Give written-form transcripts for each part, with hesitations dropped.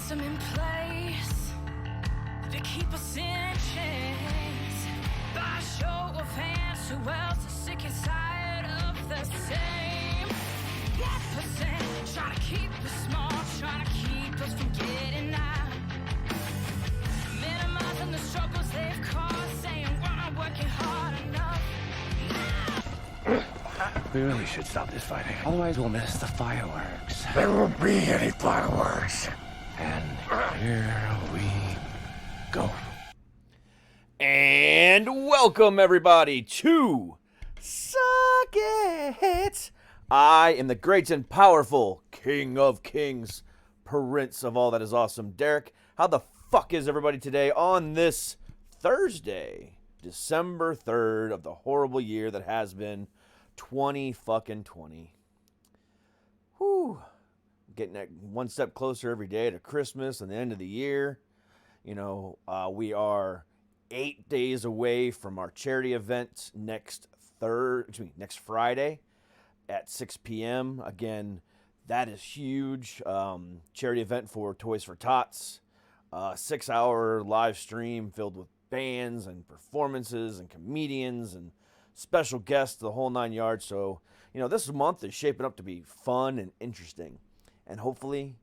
system in place to keep us in chains. By show of hands, who else is sick and tired of the same 1%? Trying to keep us small, trying to keep us from getting out. Minimizing the struggles they've caused, saying we're not working hard enough. We really should stop this fighting. Otherwise, we'll miss the fireworks. There won't be any fireworks. And here we go. And welcome, everybody, to Suck It. I am the great and powerful King of Kings, Prince of all that is awesome, Derek. How the fuck is everybody today on this Thursday, December 3rd of the horrible year that has been 2020. Whew. Getting that one step closer every day to Christmas and the end of the year. You know, we are 8 days away from our charity event next Friday at 6 p.m. Again, that is huge. Charity event for Toys for Tots. 6-hour live stream filled with bands and performances and comedians and special guests, the whole 9 yards. So, you know, this month is shaping up to be fun and interesting. And hopefully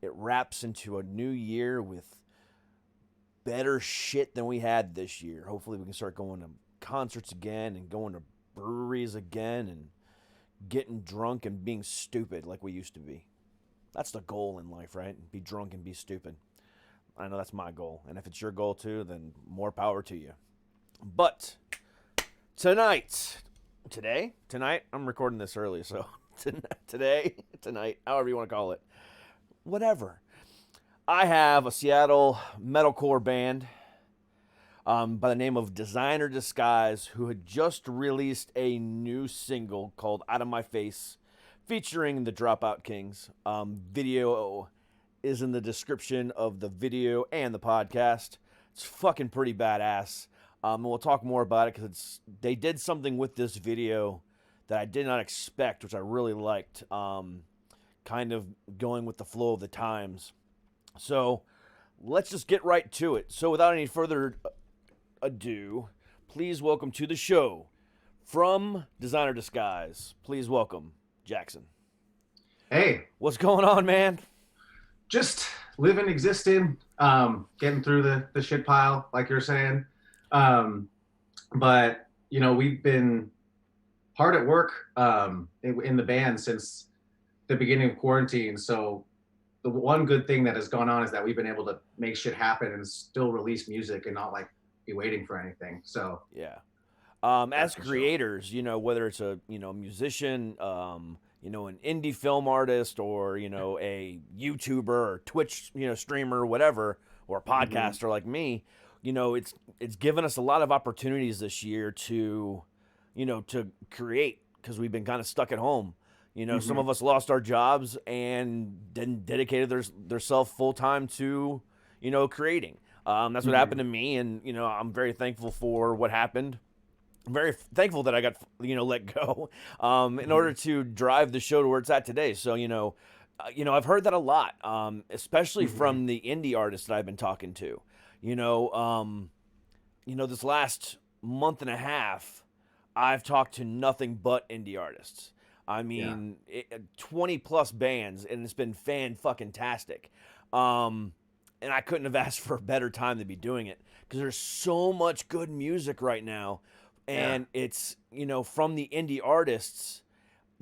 it wraps into a new year with better shit than we had this year. Hopefully we can start going to concerts again and going to breweries again and getting drunk and being stupid like we used to be. That's the goal in life, right? Be drunk and be stupid. I know that's my goal. And if it's your goal too, then more power to you. But tonight, I'm recording this early, so tonight, however you want to call it, whatever. I have a Seattle metalcore band by the name of Designer Disguise, who had just released a new single called Outta My Face, featuring the Dropout Kings. Video is in the description of the video and the podcast. It's fucking pretty badass. And we'll talk more about it because they did something with this video that I did not expect, which I really liked. Kind of going with the flow of the times. So let's just get right to it. So without any further ado, please welcome to the show from Designer Disguise. Please welcome Jackson. Hey. What's going on, man? Just living, existing, getting through the shit pile, like you're saying. But, you know, we've been hard at work in the band since the beginning of quarantine. So the one good thing that has gone on is that we've been able to make shit happen and still release music and not like be waiting for anything. So yeah. As creators, you know, whether it's a, you know, musician, you know, an indie film artist or, you know, a YouTuber or Twitch, you know, streamer, whatever, or a podcaster like me, you know, it's given us a lot of opportunities this year to, you know, to create because we've been kind of stuck at home. You know, some of us lost our jobs and then dedicated their self full time to, you know, creating. That's what happened to me. And, you know, I'm very thankful for what happened. I'm very thankful that I got, you know, let go in order to drive the show to where it's at today. So, you know, I've heard that a lot, especially from the indie artists that I've been talking to. You know, this last month and a half, I've talked to nothing but indie artists. I mean, 20 plus bands, and it's been fan-fucking-tastic. And I couldn't have asked for a better time to be doing it because there's so much good music right now. And it's, you know, from the indie artists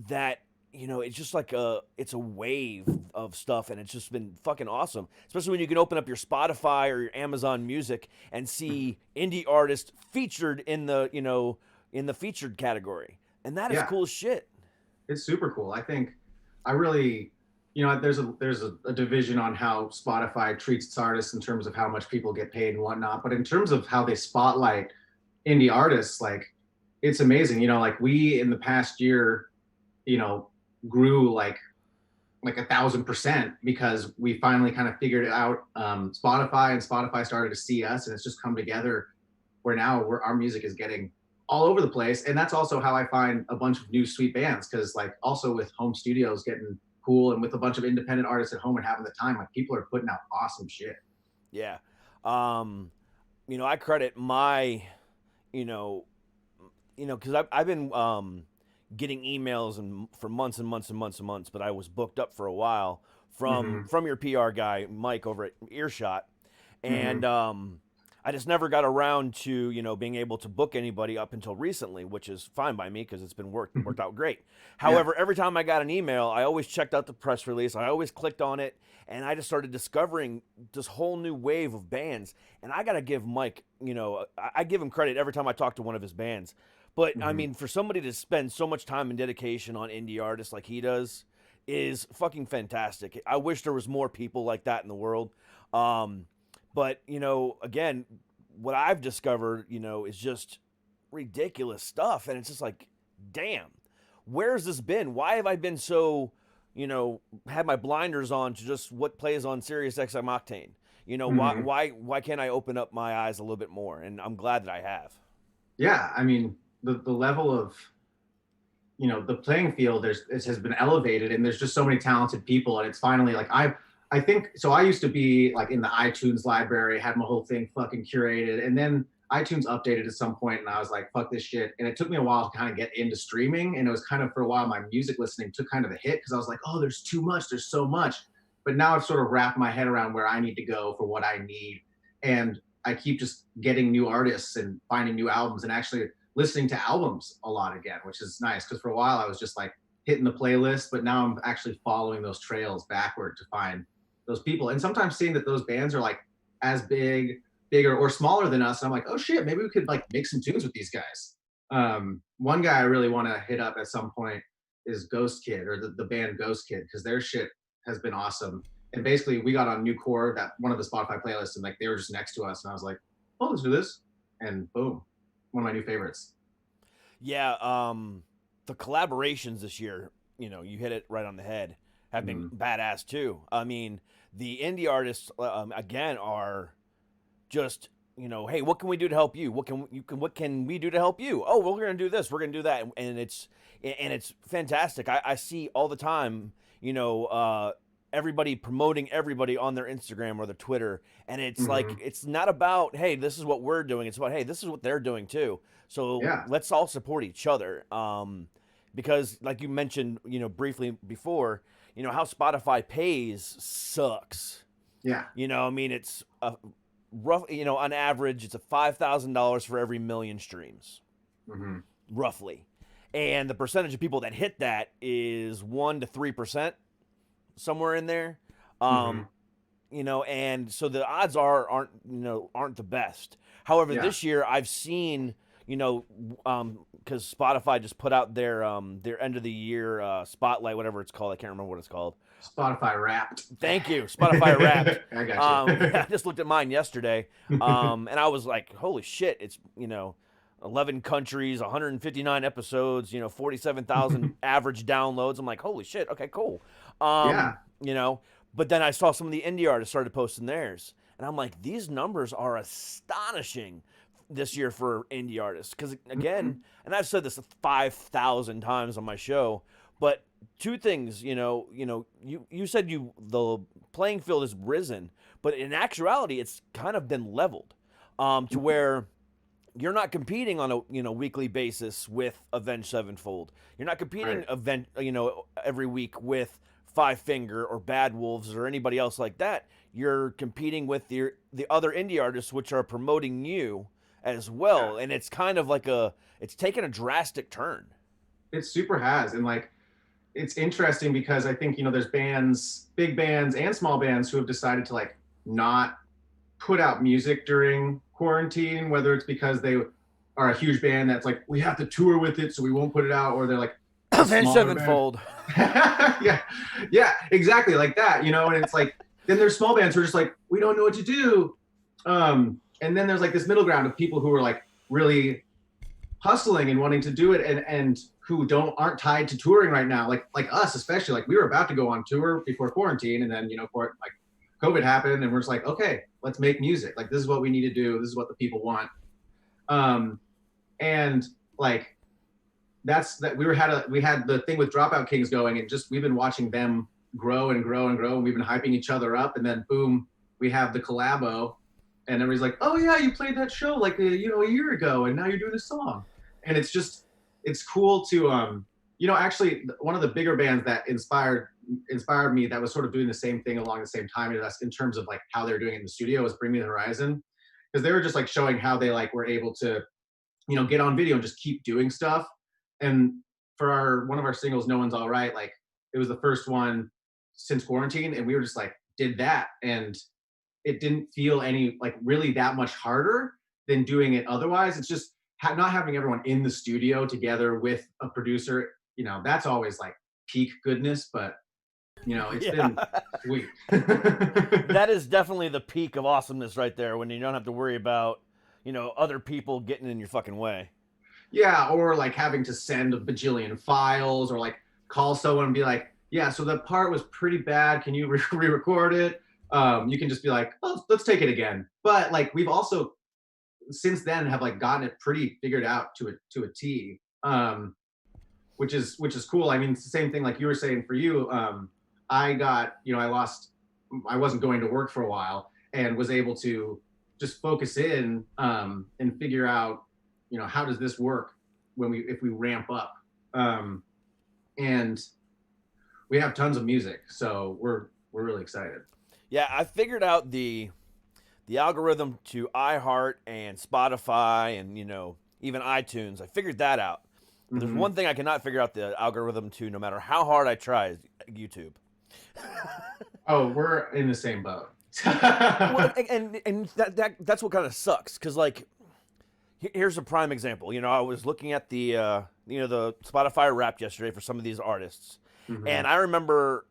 that, you know, it's just like it's a wave of stuff, and it's just been fucking awesome. Especially when you can open up your Spotify or your Amazon Music and see indie artists featured in the, you know, in the featured category. And that is cool as shit. It's super cool. I think I really, you know, there's a division on how Spotify treats its artists in terms of how much people get paid and whatnot. But in terms of how they spotlight indie artists, like, it's amazing. You know, like we in the past year, you know, grew like 1,000% because we finally kind of figured it out. Spotify and Spotify started to see us, and it's just come together where now our music is getting all over the place. And that's also how I find a bunch of new sweet bands, because like also with home studios getting cool. And with a bunch of independent artists at home and having the time, like people are putting out awesome shit. Yeah. You know, I credit my, you know, because I've been getting emails and for months and months and months and months, but I was booked up for a while from your PR guy Mike over at Earshot, and I just never got around to, you know, being able to book anybody up until recently, which is fine by me because it's been worked out great. However, every time I got an email, I always checked out the press release. I always clicked on it, and I just started discovering this whole new wave of bands. And I got to give Mike, you know, I give him credit every time I talk to one of his bands. But I mean, for somebody to spend so much time and dedication on indie artists like he does is fucking fantastic. I wish there was more people like that in the world. But, you know, again, what I've discovered, you know, is just ridiculous stuff. And it's just like, damn, where's this been? Why have I been so, you know, had my blinders on to just what plays on Sirius XM Octane? You know, why can't I open up my eyes a little bit more? And I'm glad that I have. Yeah, I mean, the level of, you know, the playing field has been elevated, and there's just so many talented people, and it's finally like I think so. I used to be like in the iTunes library, had my whole thing fucking curated, and then iTunes updated at some point, and I was like, fuck this shit. And it took me a while to kind of get into streaming, and it was kind of for a while my music listening took kind of a hit because I was like, oh, there's too much, there's so much. But now I've sort of wrapped my head around where I need to go for what I need, and I keep just getting new artists and finding new albums and actually listening to albums a lot again, which is nice because for a while I was just like hitting the playlist, but now I'm actually following those trails backward to find those people, and sometimes seeing that those bands are like as bigger or smaller than us. And I'm like, oh shit, maybe we could like make some tunes with these guys. One guy I really want to hit up at some point is Ghost Kid, or the band Ghost Kid, because their shit has been awesome. And basically we got on New Core, that one of the Spotify playlists, and like they were just next to us, and I was like, oh, let's do this, and boom, one of my new favorites. Yeah, the collaborations this year, you know, you hit it right on the head, have been badass too. I mean, the indie artists again are just, you know, hey, what can we do to help you? What can we do to help you? Oh, well, we're gonna do this, we're gonna do that, and it's fantastic. I see all the time, you know, everybody promoting everybody on their Instagram or their Twitter, and it's like, it's not about, hey, this is what we're doing. It's about, hey, this is what they're doing too. So let's all support each other. Because like you mentioned, you know, briefly before, you know, how Spotify pays sucks. Yeah. You know, I mean, it's rough, you know, on average, it's a $5,000 for every million streams, roughly. And the percentage of people that hit that is 1 to 3%, somewhere in there. You know, and so the odds aren't the best. However, this year I've seen, you know, because Spotify just put out their end of the year spotlight, whatever it's called. I can't remember what it's called. Spotify Wrapped. Thank you, Spotify Wrapped. I got you. I just looked at mine yesterday, and I was like, holy shit! It's, you know, 11 countries, 159 episodes, you know, 47,000 average downloads. I'm like, holy shit! Okay, cool. You know, but then I saw some of the indie artists started posting theirs, and I'm like, these numbers are astonishing this year for indie artists. Because again, and I've said this 5,000 times on my show, but two things, you know, you said the playing field has risen, but in actuality, it's kind of been leveled, to where you're not competing on a, you know, weekly basis with Avenged Sevenfold. You're not competing every week with Five Finger or Bad Wolves or anybody else like that. You're competing with the other indie artists, which are promoting you as well. And it's kind of like it's taken a drastic turn. It super has. And like, it's interesting because I think, you know, there's bands, big bands and small bands, who have decided to like not put out music during quarantine, whether it's because they are a huge band that's like, we have to tour with it, so we won't put it out, or they're like, Avenged Sevenfold. yeah, exactly, like that, you know. And it's like, then there's small bands who are just like, we don't know what to do. And then there's like this middle ground of people who are like really hustling and wanting to do it, and who aren't tied to touring right now, like us especially. Like, we were about to go on tour before quarantine, and then, you know, like COVID happened, and we're just like, okay, let's make music. Like, this is what we need to do. This is what the people want. And like, we had the thing with Dropout Kings going, and just we've been watching them grow and grow and grow. And we've been hyping each other up, and then boom, we have the collabo, and everybody's like, "Oh yeah, you played that show like a year ago, and now you're doing a song." And it's cool to actually one of the bigger bands that inspired me that was sort of doing the same thing along the same time as us in terms of like how they're doing it in the studio was Bring Me the Horizon, because they were just like showing how they like were able to get on video and just keep doing stuff. And for one of our singles, No One's All Right, like it was the first one since quarantine, and we were just like did that, and it didn't feel any like really that much harder than doing it otherwise. It's just not having everyone in the studio together with a producer, that's always like peak goodness, but it's been sweet. That is definitely the peak of awesomeness right there, when you don't have to worry about other people getting in your fucking way. Yeah, or like having to send a bajillion files, or like call someone and be like, yeah, so the part was pretty bad, can you re-record it? You can just be like, oh, let's take it again. But like we've also since then have like gotten it pretty figured out to a T, which is cool. I mean, it's the same thing like you were saying for you. I wasn't going to work for a while and was able to just focus in and figure out, how does this work if we ramp up, and we have tons of music, so we're really excited. Yeah, I figured out the algorithm to iHeart and Spotify and even iTunes. I figured that out. But there's one thing I cannot figure out the algorithm to, no matter how hard I try, is YouTube. Oh, we're in the same boat. Well, and that's what kind of sucks, because like here's a prime example. I was looking at the the Spotify Wrapped yesterday for some of these artists, and I remember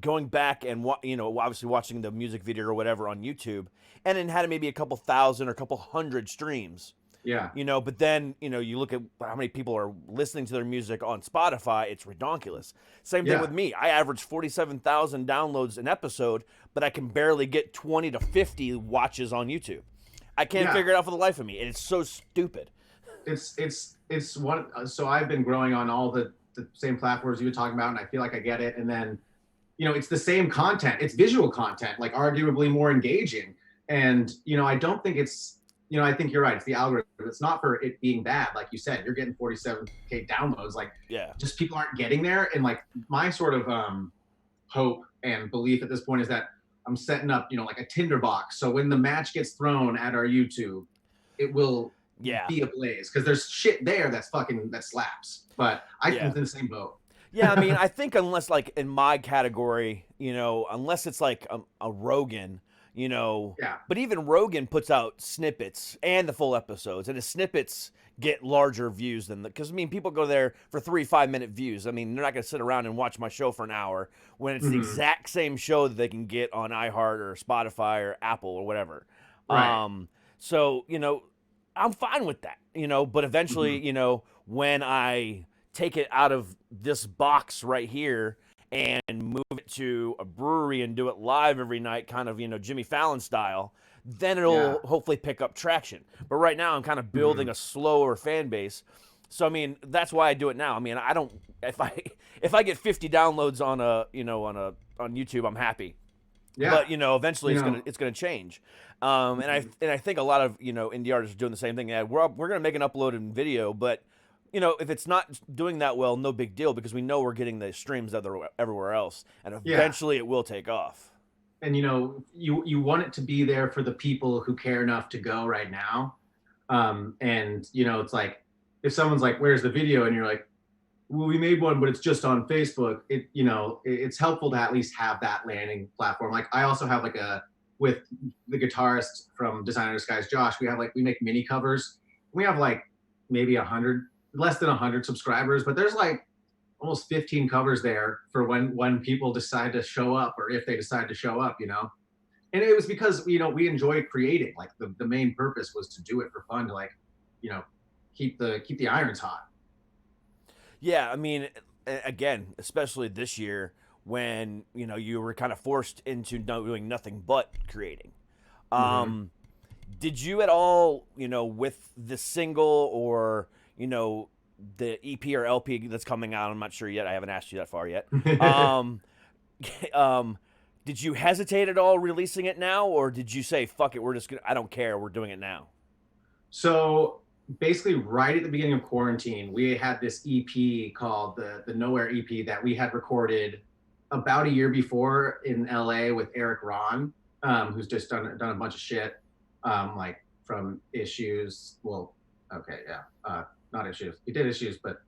going back and obviously watching the music video or whatever on YouTube, and it had maybe a couple thousand or a couple hundred streams. Yeah. But then, you look at how many people are listening to their music on Spotify, it's redonkulous. Same thing with me. I average 47,000 downloads an episode, but I can barely get 20 to 50 watches on YouTube. I can't figure it out for the life of me, and it's so stupid. It's one. So I've been growing on all the same platforms you were talking about, and I feel like I get it. And then, it's the same content. It's visual content, like arguably more engaging. And, I don't think it's, I think you're right. It's the algorithm. It's not for it being bad. Like you said, you're getting 47K downloads. Like, just people aren't getting there. And like my sort of hope and belief at this point is that I'm setting up, like a tinderbox. So when the match gets thrown at our YouTube, it will be ablaze, because there's shit there that slaps. But I'm in the same boat. Yeah, I mean, I think unless like in my category, unless it's like a Rogan, but even Rogan puts out snippets and the full episodes, and the snippets get larger views than because people go there for 3-5 minute views. I mean, they're not going to sit around and watch my show for an hour when it's the exact same show that they can get on iHeart or Spotify or Apple or whatever. Right. So I'm fine with that, but eventually, when I take it out of this box right here and move it to a brewery and do it live every night, kind of, Jimmy Fallon style, then it'll hopefully pick up traction. But right now I'm kind of building a slower fan base. So, I mean, that's why I do it now. I mean, I don't, if I get 50 downloads on on YouTube, I'm happy. Yeah. But, eventually it's going to change. And I think a lot of, indie artists are doing the same thing. Yeah, we're going to make an uploaded video, but if it's not doing that well, no big deal, because we know we're getting the streams everywhere else, and eventually it will take off. And you want it to be there for the people who care enough to go right now. And it's like, if someone's like, "Where's the video?" and you're like, "Well, we made one, but it's just on Facebook." It's helpful to at least have that landing platform. Like I also have with the guitarist from Designer Disguise, Josh, we make mini covers. We have like maybe less than 100 subscribers, but there's like almost 15 covers there for when people decide to show up, or if they decide to show up, And it was because, we enjoy creating. Like the main purpose was to do it for fun, to keep the irons hot. Yeah, I mean, again, especially this year when, you were kind of forced into doing nothing but creating. Did you at all, with the single or, the EP or LP that's coming out, I'm not sure yet, I haven't asked you that far yet. did you hesitate at all releasing it now, or did you say, fuck it, I don't care, we're doing it now? So basically right at the beginning of quarantine, we had this EP called the Nowhere EP that we had recorded about a year before in LA with Eric Ron, who's just done a bunch of shit, like from Issues. Well, okay, yeah, not Issues. He did Issues, but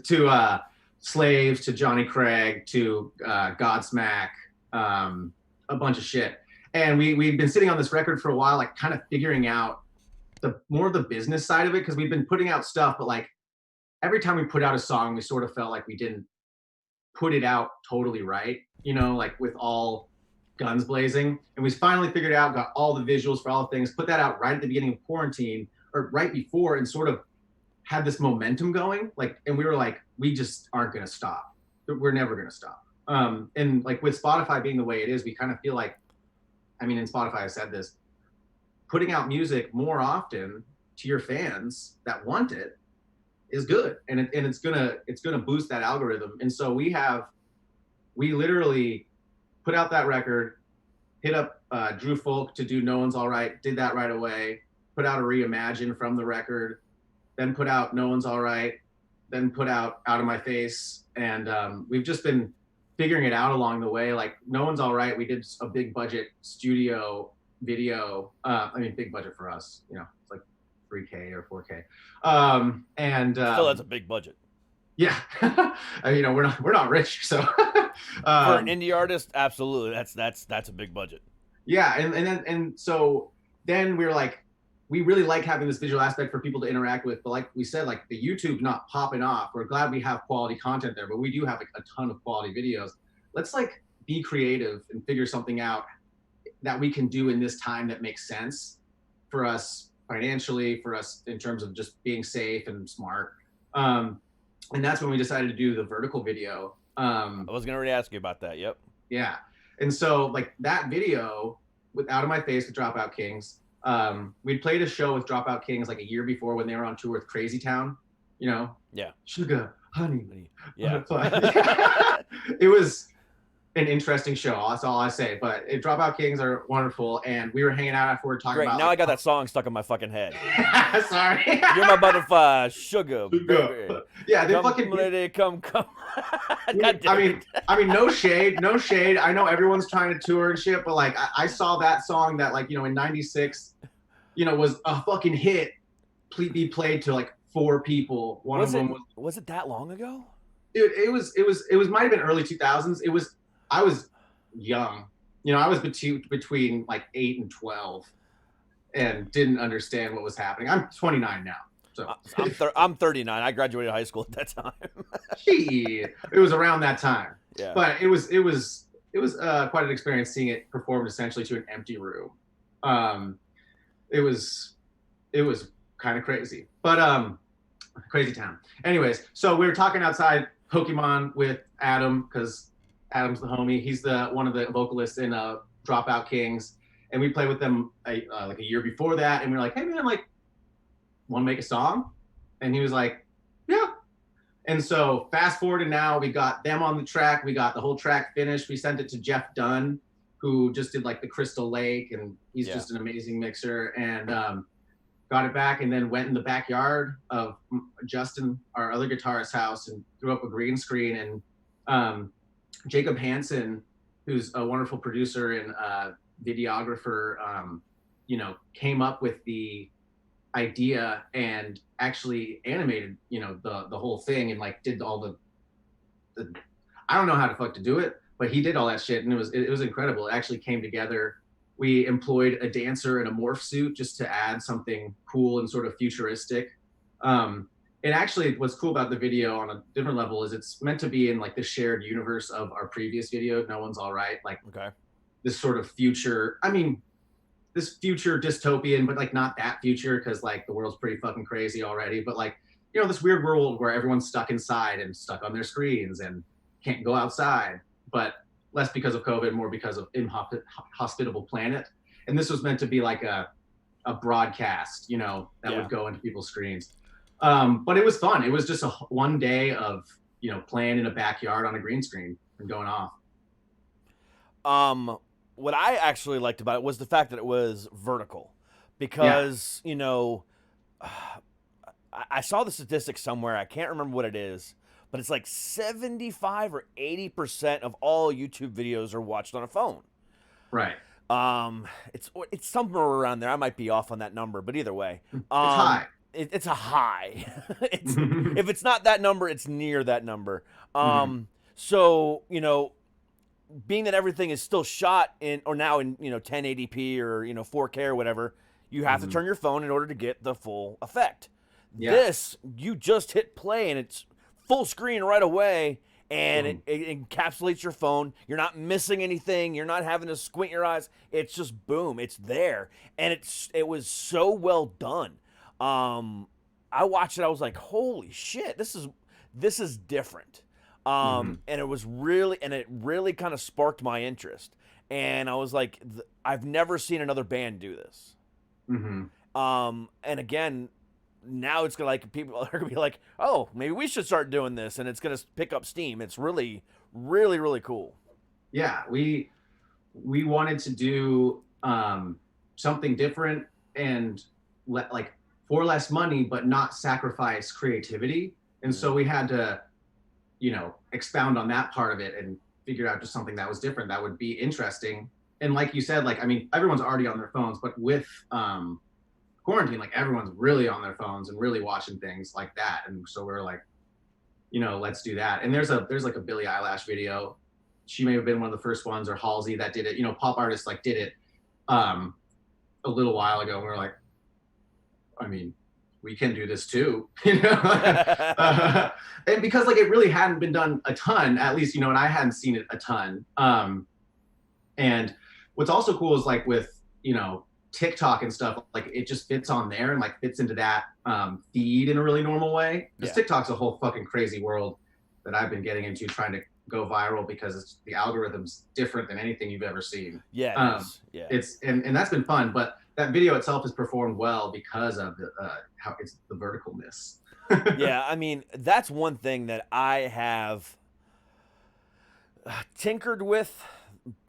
to Slaves, to Johnny Craig, to Godsmack, a bunch of shit. And we've been sitting on this record for a while, like kind of figuring out more of the business side of it, because we've been putting out stuff, but like every time we put out a song, we sort of felt like we didn't put it out totally right, you know, like with all guns blazing. And we finally figured out, got all the visuals for all the things, put that out right at the beginning of quarantine or right before, and sort of had this momentum going. Like, and we were like, we just aren't going to stop. We're never going to stop. And like with Spotify being the way it is, we kind of feel like, I mean, in Spotify, I said this, putting out music more often to your fans that want it is good, and it's gonna boost that algorithm. And so we literally put out that record, hit up Drew Fulk to do No One's Alright, did that right away, put out a reimagine from the record, then put out No One's Alright, then put out Outta My Face, and we've just been figuring it out along the way. Like No One's Alright, we did a big budget studio video. I mean, big budget for us, you know, it's like 3K or 4K. And still, that's a big budget. Yeah. You know, we're not rich, so for an indie artist, absolutely, that's a big budget. Yeah, and so then we were like, we really like having this visual aspect for people to interact with, but like we said, like the YouTube's not popping off. We're glad we have quality content there, but we do have like a ton of quality videos. Let's like be creative and figure something out that we can do in this time that makes sense for us financially, for us in terms of just being safe and smart. And that's when we decided to do the vertical video. I was gonna already ask you about that. Yep. Yeah. And so like that video with Outta My Face with Dropout Kings, we'd played a show with Dropout Kings like a year before when they were on tour with Crazy Town, you know? Yeah. Sugar, honey. Yeah. It was an interesting show. That's all I say. But Dropout Kings are wonderful, and we were hanging out afterward talking about. Now like, I got that song stuck in my fucking head. Sorry. You're my butterfly, sugar, baby. Yeah, they come, fucking. Lady, come. I mean, no shade. I know everyone's trying to tour and shit, but like, I saw that song that like, you know, in '96, you know, was a fucking hit. Be played to like 4 people. One of them was it that long ago? Dude, it was might have been early 2000s. I was young, you know, I was between like 8 and 12 and didn't understand what was happening. I'm 29 now. So I'm 39. I graduated high school at that time. It was around that time. Yeah. But it was quite an experience seeing it performed essentially to an empty room. It was kind of crazy, but crazy town. Anyways, so we were talking outside Pokemon with Adam, because Adam's the homie. He's one of the vocalists in Dropout Kings, and we played with them like a year before that. And we were like, "Hey man, like, want to make a song?" And he was like, "Yeah." And so fast forward to now, we got them on the track. We got the whole track finished. We sent it to Jeff Dunn, who just did like the Crystal Lake, and he's just an amazing mixer. And got it back, and then went in the backyard of Justin, our other guitarist's house, and threw up a green screen. And Jacob Hansen, who's a wonderful producer and videographer, you know, came up with the idea and actually animated, you know, the whole thing, and like did all the I don't know how the fuck to do it, but he did all that shit, and it was incredible. It actually came together. We employed a dancer in a morph suit just to add something cool and sort of futuristic. And actually what's cool about the video on a different level is it's meant to be in like the shared universe of our previous video, No One's Alright. Like, okay, this sort of future, I mean, this future dystopian, but like not that future, because like the world's pretty fucking crazy already. But like, you know, this weird world where everyone's stuck inside and stuck on their screens and can't go outside, but less because of COVID, more because of inhospitable planet. And this was meant to be like a broadcast, you know, that would go into people's screens. But it was fun. It was just one day of, you know, playing in a backyard on a green screen and going off. what I actually liked about it was the fact that it was vertical, because you know, I saw the statistics somewhere. I can't remember what it is, but it's like 75 or 80% of all YouTube videos are watched on a phone. Right. It's somewhere around there. I might be off on that number, but either way, It's high. It's a high. If it's not that number, it's near that number. So you know, being that everything is still shot in, or now in, you know, 1080p or, you know, 4K or whatever, you have to turn your phone in order to get the full effect. Yeah. This, you just hit play and it's full screen right away, and it encapsulates your phone. You're not missing anything. You're not having to squint your eyes. It's just boom, it's there, and it was so well done. I watched it. I was like, holy shit, this is different. And it really kind of sparked my interest. And I was like, I've never seen another band do this. And again, now it's gonna, like, people are gonna be like, oh, maybe we should start doing this, and it's gonna pick up steam. It's really, really, really cool. Yeah, we wanted to do something different and like for less money, but not sacrifice creativity. And so we had to, you know, expound on that part of it and figure out just something that was different, that would be interesting. And like you said, like, I mean, everyone's already on their phones, but with quarantine, like, everyone's really on their phones and really watching things like that. And so we're like, you know, let's do that. And there's like a Billie Eilish video. She may have been one of the first ones, or Halsey, that did it. You know, pop artists like did it a little while ago. And we were like, I mean, we can do this too, you know? And because, like, it really hadn't been done a ton, at least, you know, and I hadn't seen it a ton. And what's also cool is, like, with, you know, TikTok and stuff, like, it just fits on there and, like, fits into that feed in a really normal way. Because TikTok's a whole fucking crazy world that I've been getting into, trying to go viral, because the algorithm's different than anything you've ever seen. Yeah, it is. Yeah. It's and that's been fun, but that video itself has performed well because of the how it's the verticalness. Yeah, I mean, that's one thing that I have tinkered with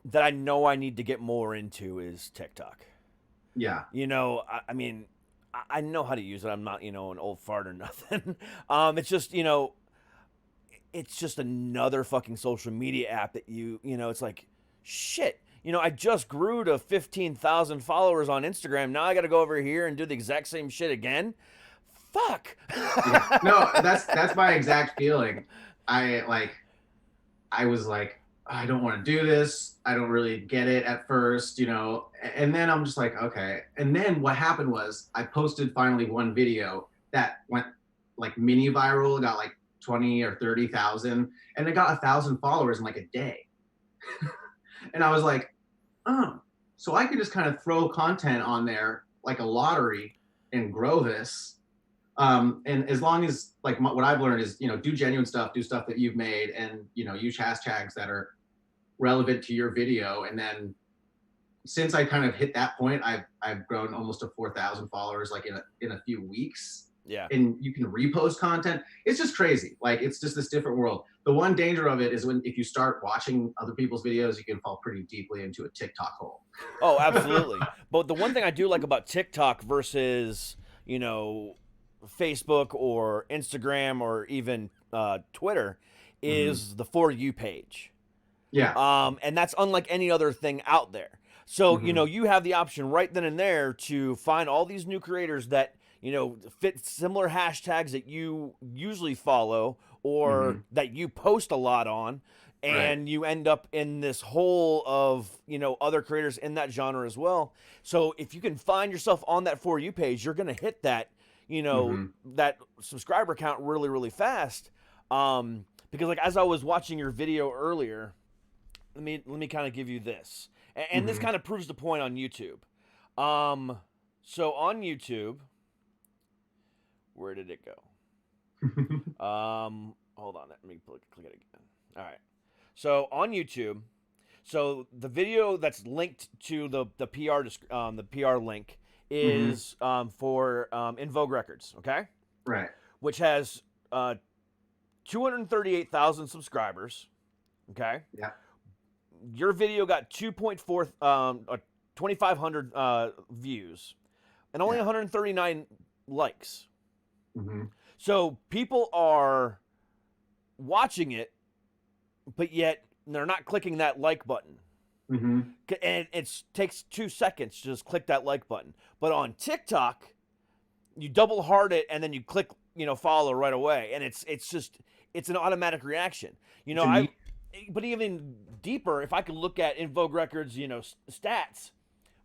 that I know I need to get more into is TikTok. Yeah. You know, I mean, I know how to use it. I'm not, you know, an old fart or nothing. It's just, you know, it's just another fucking social media app that you know, it's like, shit. You know, I just grew to 15,000 followers on Instagram. Now I got to go over here and do the exact same shit again. Fuck. Yeah. No, that's my exact feeling. I was like, I don't want to do this. I don't really get it at first, you know. And then I'm just like, okay. And then what happened was I posted finally one video that went like mini viral, got like 20 or 30,000, and it got 1,000 followers in like a day. And I was like, oh, so I could just kind of throw content on there like a lottery and grow this. And as long as, like, what I've learned is, you know, do genuine stuff, do stuff that you've made, and, you know, use hashtags that are relevant to your video. And then since I kind of hit that point, I've grown almost to 4,000 followers, like in a few weeks. Yeah. And you can repost content. It's just crazy. Like, it's just this different world. The one danger of it is if you start watching other people's videos, you can fall pretty deeply into a TikTok hole. Oh, absolutely. But the one thing I do like about TikTok versus, you know, Facebook or Instagram or even Twitter is the For You page. Yeah. And that's unlike any other thing out there. So, you know, you have the option right then and there to find all these new creators that, you know, fit similar hashtags that you usually follow or that you post a lot on. And you end up in this hole of, you know, other creators in that genre as well. So if you can find yourself on that For You page, you're going to hit that, you know, that subscriber count really, really fast. Because, like, as I was watching your video earlier, let me kind of give you this. And this kind of proves the point on YouTube. So on YouTube, where did it go? Hold on, let me click it again. All right. So on YouTube, so the video that's linked to the PR link is for In Vogue Records, okay? Right. Which has 238,000 subscribers, okay? Yeah. your video got 2,500 views and only 139 likes. Mm-hmm. So people are watching it, but yet they're not clicking that like button. Mm-hmm. And it takes 2 seconds to just click that like button. But on TikTok, you double heart it and then you click, follow right away. And it's an automatic reaction. But even deeper, if I could look at In Vogue Records, stats,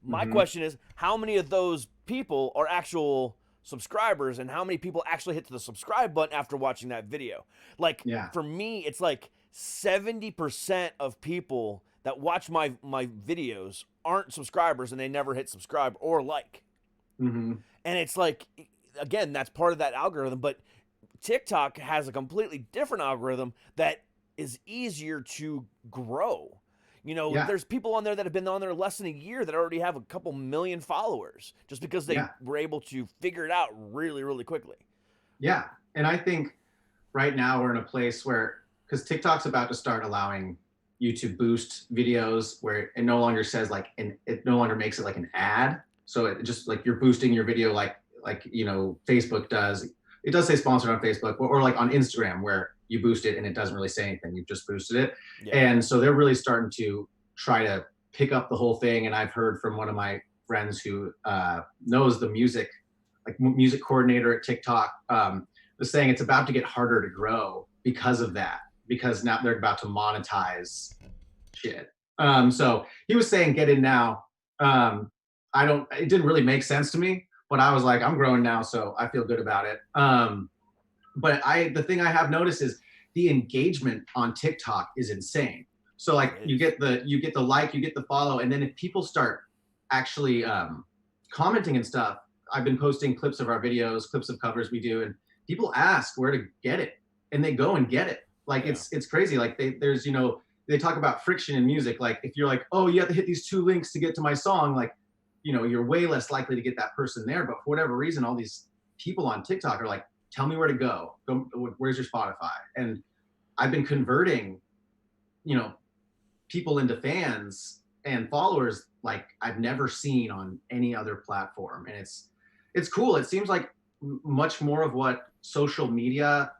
my question is, how many of those people are actual subscribers and how many people actually hit the subscribe button after watching that video? For me, it's like 70% of people that watch my videos aren't subscribers and they never hit subscribe or like. Mm-hmm. And it's like, again, that's part of that algorithm, but TikTok has a completely different algorithm that is easier to grow. There's people on there that have been on there less than a year that already have a couple million followers just because they were able to figure it out really, really quickly. Yeah. And I think right now we're in a place where, because TikTok's about to start allowing you to boost videos where it no longer says it no longer makes it like an ad. So it just like you're boosting your video like Facebook does. It does say sponsored on Facebook or like on Instagram where you boost it and it doesn't really say anything. You've just boosted it. Yeah. And so they're really starting to try to pick up the whole thing. And I've heard from one of my friends who knows the music coordinator at TikTok, was saying it's about to get harder to grow because of that, because now they're about to monetize shit. So he was saying, get in now. It didn't really make sense to me, but I was like, I'm growing now, so I feel good about it. But the thing I have noticed is the engagement on TikTok is insane. So like you get the like, you get the follow, and then if people start actually commenting and stuff, I've been posting clips of our videos, clips of covers we do, and people ask where to get it, and they go and get it. Like it's crazy. Like there's they talk about friction in music. Like if you're like, oh, you have to hit these 2 links to get to my song, like you're way less likely to get that person there. But for whatever reason, all these people on TikTok are like, tell me where to go. Where's your Spotify? And I've been converting, people into fans and followers like I've never seen on any other platform. And it's cool. It seems like much more of what social media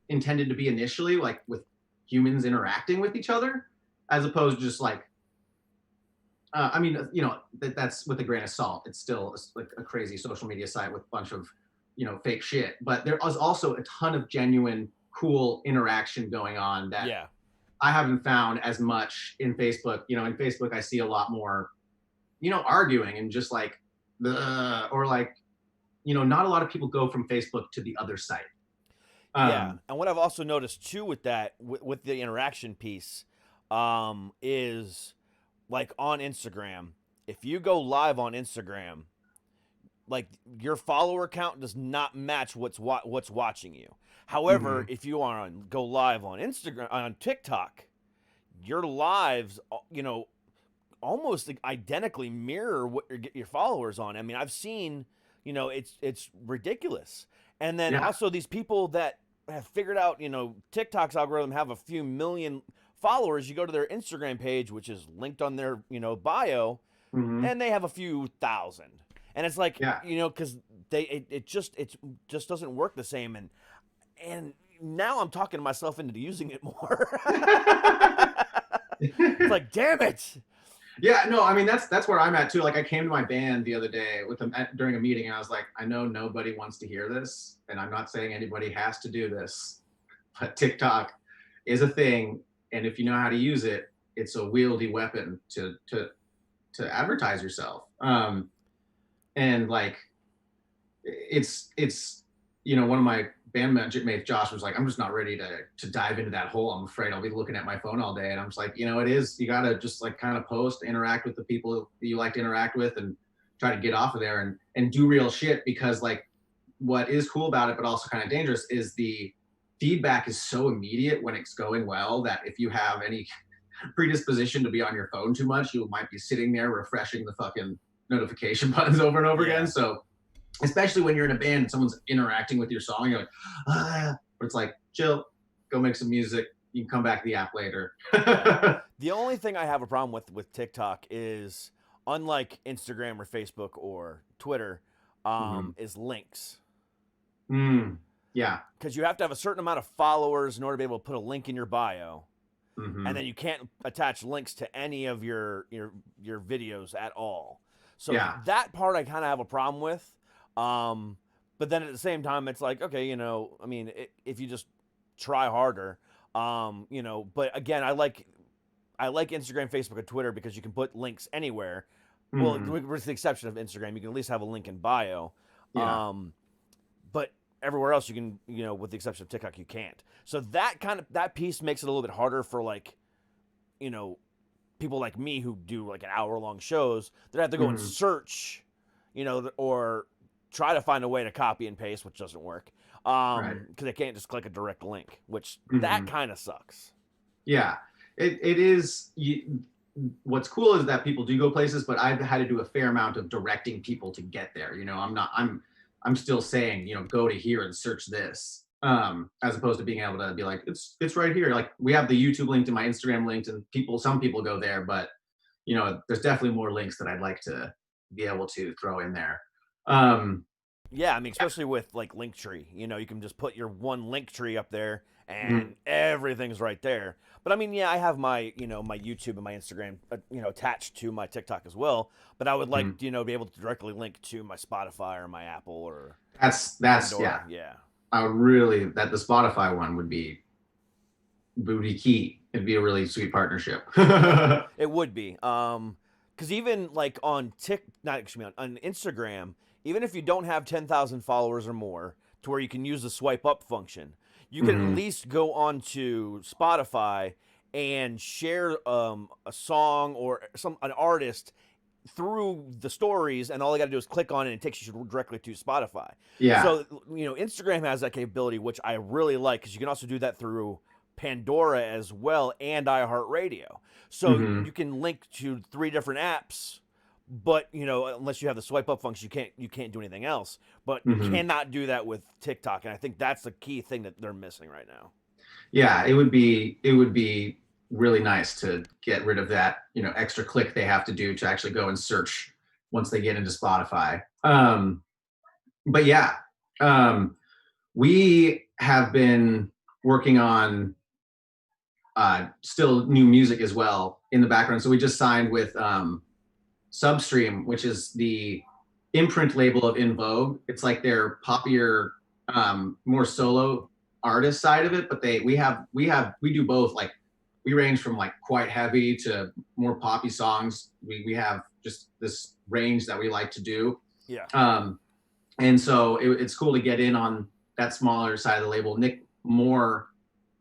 intended to be initially, like with humans interacting with each other, as opposed to just like, that's with a grain of salt. It's still like a crazy social media site with a bunch of, fake shit. But there is also a ton of genuine, cool interaction going on that I haven't found as much in Facebook. In Facebook, I see a lot more, arguing and just like, or like, not a lot of people go from Facebook to the other site. And what I've also noticed too with that, with the interaction piece, is like on Instagram, if you go live on Instagram, like your follower count does not match what's watching you. However, if you are go live on Instagram, on TikTok, your lives, almost identically mirror what your followers on. I mean, I've seen, it's ridiculous. And then also these people that have figured out, TikTok's algorithm have a few million followers. You go to their Instagram page, which is linked on their, bio, and they have a few thousand. And it's like, because it just doesn't work the same. And now I'm talking myself into using it more. It's like, damn it. Yeah, no, I mean, that's where I'm at too. Like I came to my band the other day with them during a meeting and I was like, I know nobody wants to hear this. And I'm not saying anybody has to do this, but TikTok is a thing. And if you know how to use it, it's a wieldy weapon to advertise yourself. And like, it's one of my bandmates, Josh, was like, I'm just not ready to dive into that hole. I'm afraid I'll be looking at my phone all day. And I'm just like, it is, you got to just like kind of post, interact with the people that you like to interact with and try to get off of there and do real shit, because like what is cool about it, but also kind of dangerous, is the feedback is so immediate when it's going well that if you have any predisposition to be on your phone too much, you might be sitting there refreshing the fucking notification buttons over and over again. So especially when you're in a band and someone's interacting with your song, you're like, but it's like, chill, go make some music, you can come back to the app later. The only thing I have a problem with TikTok is, unlike Instagram or Facebook or Twitter, is links. Yeah. Because you have to have a certain amount of followers in order to be able to put a link in your bio. And then you can't attach links to any of your videos at all. So that part I kind of have a problem with. But then at the same time, it's like, okay, you know, I mean, if you just try harder, you know, but again, I like Instagram, Facebook, and Twitter because you can put links anywhere. Well, with the exception of Instagram, you can at least have a link in bio. But everywhere else you can, you know, with the exception of TikTok, you can't. So that piece makes it a little bit harder for, like, you know, people like me who do like an hour-long shows. They have to go and search, you know, or try to find a way to copy and paste, which doesn't work. Because they can't just click a direct link, which that kind of sucks. Yeah, it is. What's cool is that people do go places, but I've had to do a fair amount of directing people to get there. You know, I'm still saying, you know, go to here and search this, as opposed to being able to be like, it's right here. Like, we have the YouTube link to my Instagram linked, and some people go there, but, you know, there's definitely more links that I'd like to be able to throw in there. Yeah, I mean, especially with like Linktree, you know, you can just put your one Linktree up there and everything's right there. But I mean, yeah, I have my, you know, my YouTube and my Instagram, you know, attached to my TikTok as well. But I would like, you know, be able to directly link to my Spotify or my Apple or that's Pandora. yeah. I would really, the Spotify one would be key. It'd be a really sweet partnership. It would be. Because even like on on Instagram, even if you don't have 10,000 followers or more, to where you can use the swipe up function, you can at least go onto Spotify and share a song or an artist through the stories, and all you got to do is click on it, and it takes you directly to Spotify. Yeah. So, you know, Instagram has that capability, which I really like, because you can also do that through Pandora as well and iHeartRadio. So you can link to 3 different apps, but, you know, unless you have the swipe up function, you can't do anything else. But you cannot do that with TikTok, and I think that's the key thing that they're missing right now. Yeah, it would be really nice to get rid of that, you know, extra click they have to do to actually go and search once they get into Spotify. But yeah, we have been working on still new music as well in the background. So we just signed with Substream, which is the imprint label of In Vogue. It's like their poppier, more solo artist side of it, but we do both. Like, we range from like quite heavy to more poppy songs. We have just this range that we like to do. Yeah. And so it's cool to get in on that smaller side of the label. Nick Moore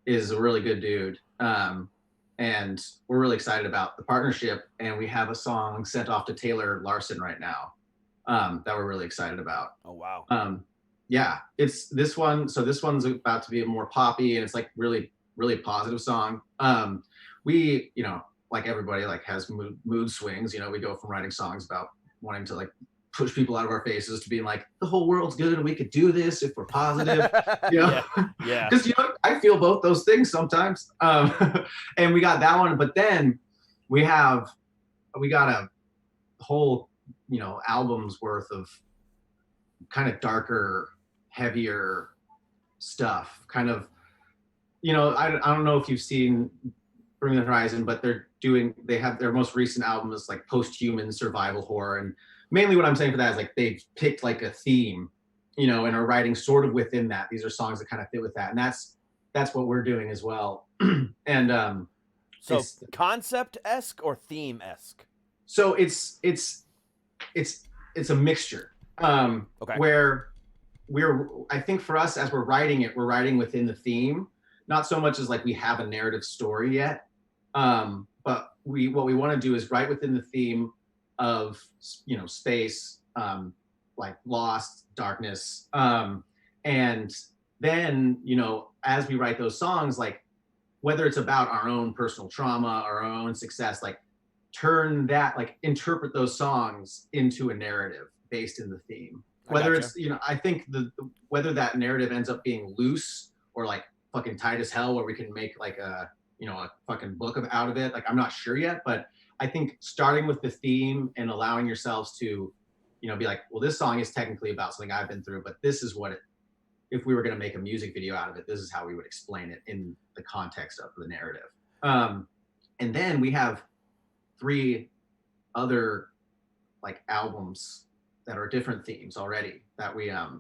is a really good dude. And we're really excited about the partnership. And we have a song sent off to Taylor Larson right now that we're really excited about. Oh, wow. Yeah, it's this one. So this one's about to be more poppy, and it's like really, really positive song. We, you know, like everybody, like has mood swings. You know, we go from writing songs about wanting to like push people out of our faces to being like, the whole world's good and we could do this if we're positive. You know? Yeah. Because, you know, I feel both those things sometimes. And we got that one, but then we got a whole, you know, album's worth of kind of darker, heavier stuff. Kind of, you know, I don't know if you've seen Bring the Horizon, but they have their most recent album is like post-human survival horror. And mainly what I'm saying for that is like they've picked like a theme, you know, and are writing sort of within that. These are songs that kind of fit with that. And that's what we're doing as well. And so concept-esque or theme-esque? So it's a mixture. Okay. Where I think for us, as we're writing within the theme, not so much as like we have a narrative story yet. But what we want to do is write within the theme of, you know, space, like lost, darkness. And then, you know, as we write those songs, like whether it's about our own personal trauma, our own success, like interpret those songs into a narrative based in the theme. Whether it's, you know, I think whether that narrative ends up being loose or like fucking tight as hell where we can make like a, you know, a fucking book out of it. Like, I'm not sure yet, but I think starting with the theme and allowing yourselves to, you know, be like, well, this song is technically about something I've been through, but this is what it, if we were going to make a music video out of it, this is how we would explain it in the context of the narrative. And then we have 3 other like albums that are different themes already that we that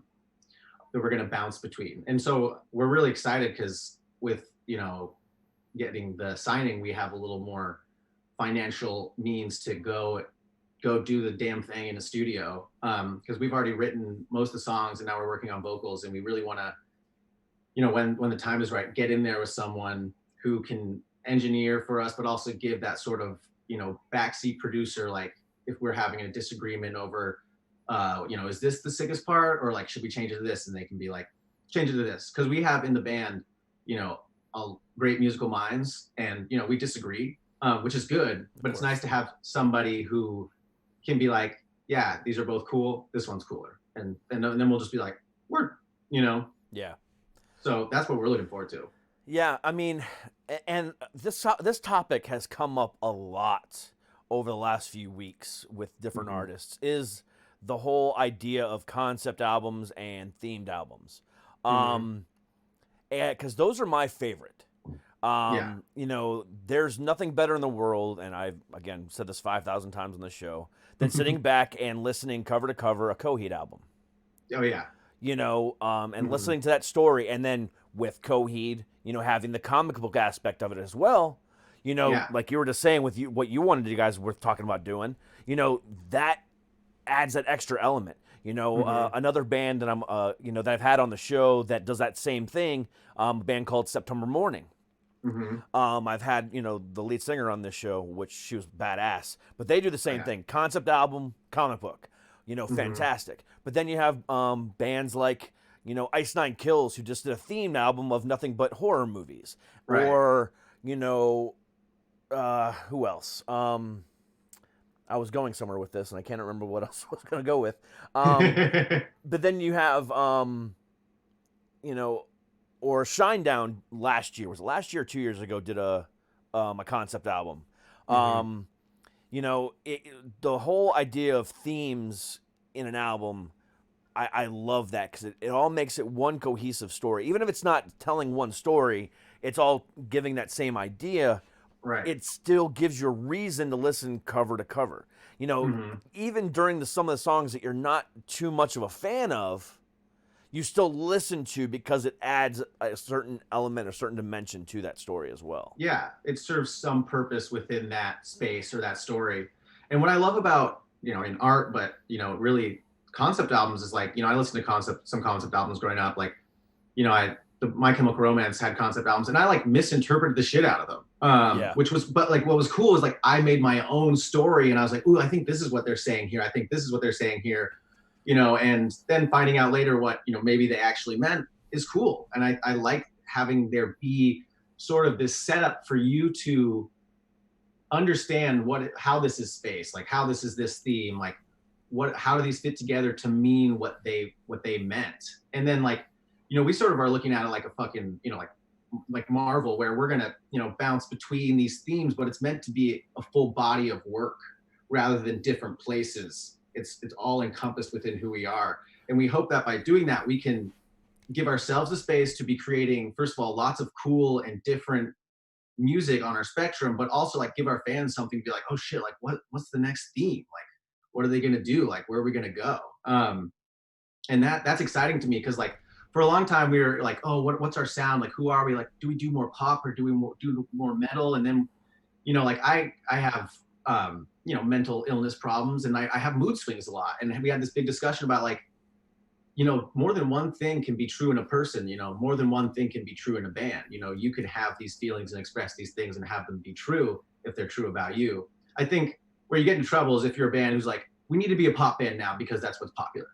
we're going to bounce between. And so we're really excited because with, you know, getting the signing, we have a little more financial means to go do the damn thing in the studio, because we've already written most of the songs and now we're working on vocals, and we really want to, you know, when the time is right, get in there with someone who can engineer for us, but also give that sort of, you know, backseat producer, like if we're having a disagreement over, you know, is this the sickest part, or like, should we change it to this? And they can be like, change it to this. Because we have in the band, you know, great musical minds, and, you know, we disagree, which is good, but it's nice to have somebody who can be like, yeah, these are both cool, this one's cooler. And then we'll just be like, we're, you know. Yeah. So that's what we're looking forward to. Yeah, I mean, and this topic has come up a lot over the last few weeks with different artists, is the whole idea of concept albums and themed albums. Because those are my favorite. You know, there's nothing better in the world, and I've, again, said this 5,000 times on the show, than sitting back and listening cover to cover a Coheed album. Oh, yeah. You know, and listening to that story, and then with Coheed, you know, having the comic book aspect of it as well. You know, like you were just saying with you, what you wanted you guys were talking about doing, you know, that adds that extra element. You know, another band that I'm, you know, that I've had on the show that does that same thing, a band called September Morning. I've had, you know, the lead singer on this show, which she was badass, but they do the same thing. Concept album, comic book, you know, fantastic. But then you have bands like, you know, Ice Nine Kills, who just did a themed album of nothing but horror movies. Or, you know, who else? I was going somewhere with this, and I can't remember what else I was going to go with. But then you have, you know, or Shinedown last year. Was it last year or 2 years ago? Did a concept album. You know, the whole idea of themes in an album, I love that, because it all makes it one cohesive story. Even if it's not telling one story, it's all giving that same idea. Right. It still gives you a reason to listen cover to cover. You know, even during some of the songs that you're not too much of a fan of, you still listen to, because it adds a certain element, a certain dimension to that story as well. Yeah, it serves some purpose within that space or that story. And what I love about, you know, in art, but, you know, really concept albums is like, you know, I listened to some concept albums growing up. Like, you know, My Chemical Romance had concept albums, and I like misinterpreted the shit out of them. Which was, but like what was cool was like I made my own story, and I was like, ooh, I think this is what they're saying here. I think this is what they're saying here. You know, and then finding out later what, you know, maybe they actually meant is cool. And I like having there be sort of this setup for you to understand how this is space, like how this is this theme, like how do these fit together to mean what they meant. And then, like, you know, we sort of are looking at it like a fucking, you know, like Marvel, where we're gonna, you know, bounce between these themes, but it's meant to be a full body of work rather than different places. It's all encompassed within who we are. And we hope that by doing that, we can give ourselves a space to be creating, first of all, lots of cool and different music on our spectrum, but also like give our fans something to be like, oh shit, like what's the next theme? Like, what are they going to do? Like, where are we going to go? And that's exciting to me, because like for a long time we were like, oh, what's our sound? Like, who are we? Like, do we do more pop, or do we do more metal? And then, you know, like I have, you know, mental illness problems, and I have mood swings a lot. And we had this big discussion about like, you know, more than one thing can be true in a person, you know, more than one thing can be true in a band. You know, you could have these feelings and express these things and have them be true if they're true about you. I think where you get in trouble is if you're a band who's like, we need to be a pop band now because that's what's popular.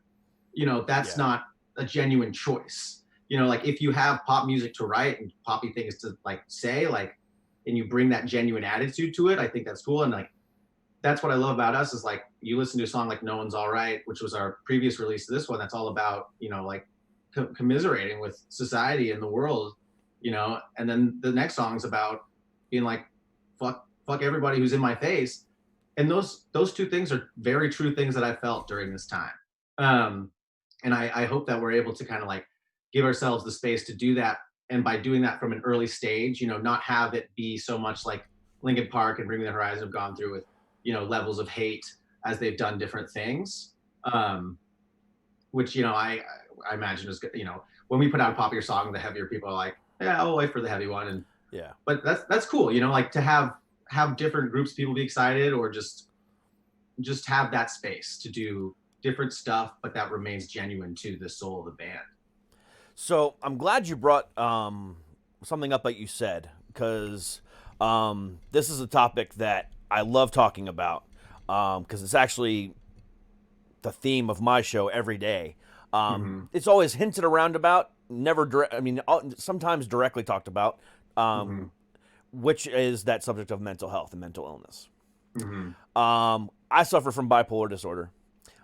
You know, that's not a genuine choice. You know, like if you have pop music to write and poppy things to like say, like, and you bring that genuine attitude to it, I think that's cool. And like, that's what I love about us is like, you listen to a song like No One's All Right, which was our previous release to this one. That's all about, you know, like commiserating with society and the world. you know, and then the next song's about being like, fuck everybody who's in my face. And those two things are very true things that I felt during this time. And I hope that we're able to kind of like give ourselves the space to do that. And by doing that from an early stage, you know, not have it be so much like Linkin Park and Bring Me the Horizon have gone through with, you know, levels of hate as they've done different things. Which, you know, I imagine is good. You know, when we put out a popular song, the heavier people are like, yeah, I'll wait for the heavy one. And Yeah. but that's cool, you know, like to have different groups of people be excited, or just have that space to do different stuff, but that remains genuine to the soul of the band. So I'm glad you brought something up that you said, because this is a topic that I love talking about, because it's actually the theme of my show every day. It's always hinted around about, never sometimes directly talked about, which is that subject of mental health and mental illness. I suffer from bipolar disorder.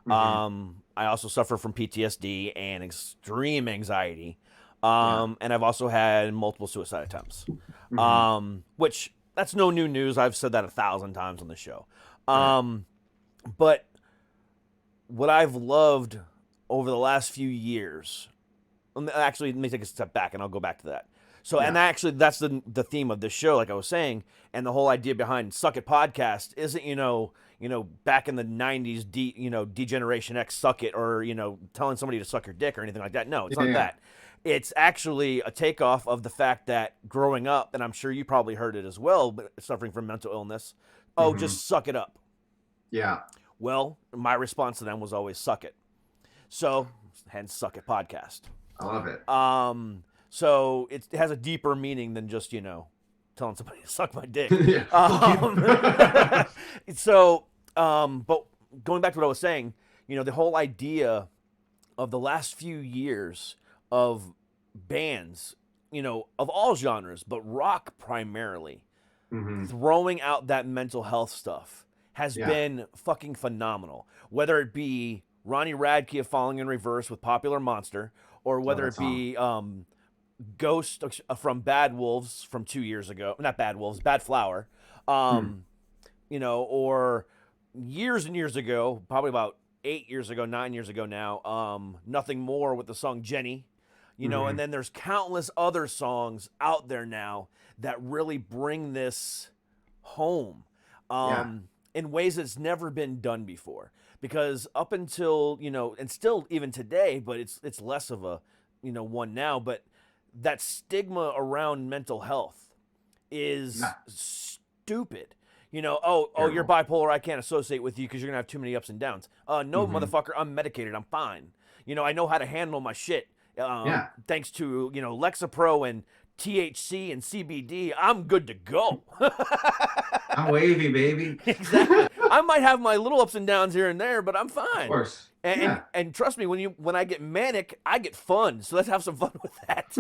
I also suffer from PTSD and extreme anxiety. And I've also had multiple suicide attempts, which that's no new news. I've said that 1,000 times on the show. But what I've loved over the last few years, actually, let me take a step back and I'll go back to that. So, and actually, that's the theme of this show, like I was saying, and the whole idea behind Suck It Podcast isn't, you know, back in the 90s, D-Generation X Suck It, or, you know, telling somebody to suck your dick or anything like that. No, it's not that. It's actually a takeoff of the fact that growing up, and I'm sure you probably heard it as well, but suffering from mental illness, just suck it up. Yeah. Well, my response to them was always suck it. So, hence Suck It Podcast. I love it. So it has a deeper meaning than just, you know, telling somebody to suck my dick. But going back to what I was saying, you know, the whole idea of the last few years of bands, you know, of all genres, but rock primarily, throwing out that mental health stuff has been fucking phenomenal. Whether it be Ronnie Radke of Falling in Reverse with Popular Monster, or whether it be Ghost from Bad Wolves from 2 years ago. Not Bad Wolves, Bad Flower. You know, or years and years ago, probably about 8 years ago, 9 years ago now, Nothing More with the song Jenny. You know, and then there's countless other songs out there now that really bring this home in ways that's never been done before. Because up until, you know, and still even today, but it's less of a, you know, one now, but that stigma around mental health is stupid. You know, you're bipolar, I can't associate with you because you're going to have too many ups and downs. No, motherfucker, I'm medicated, I'm fine. You know, I know how to handle my shit. Thanks to, you know, Lexapro and THC and CBD, I'm good to go. I'm wavy, baby. Exactly. I might have my little ups and downs here and there, but I'm fine. Of course. And trust me, when I get manic, I get fun. So let's have some fun with that.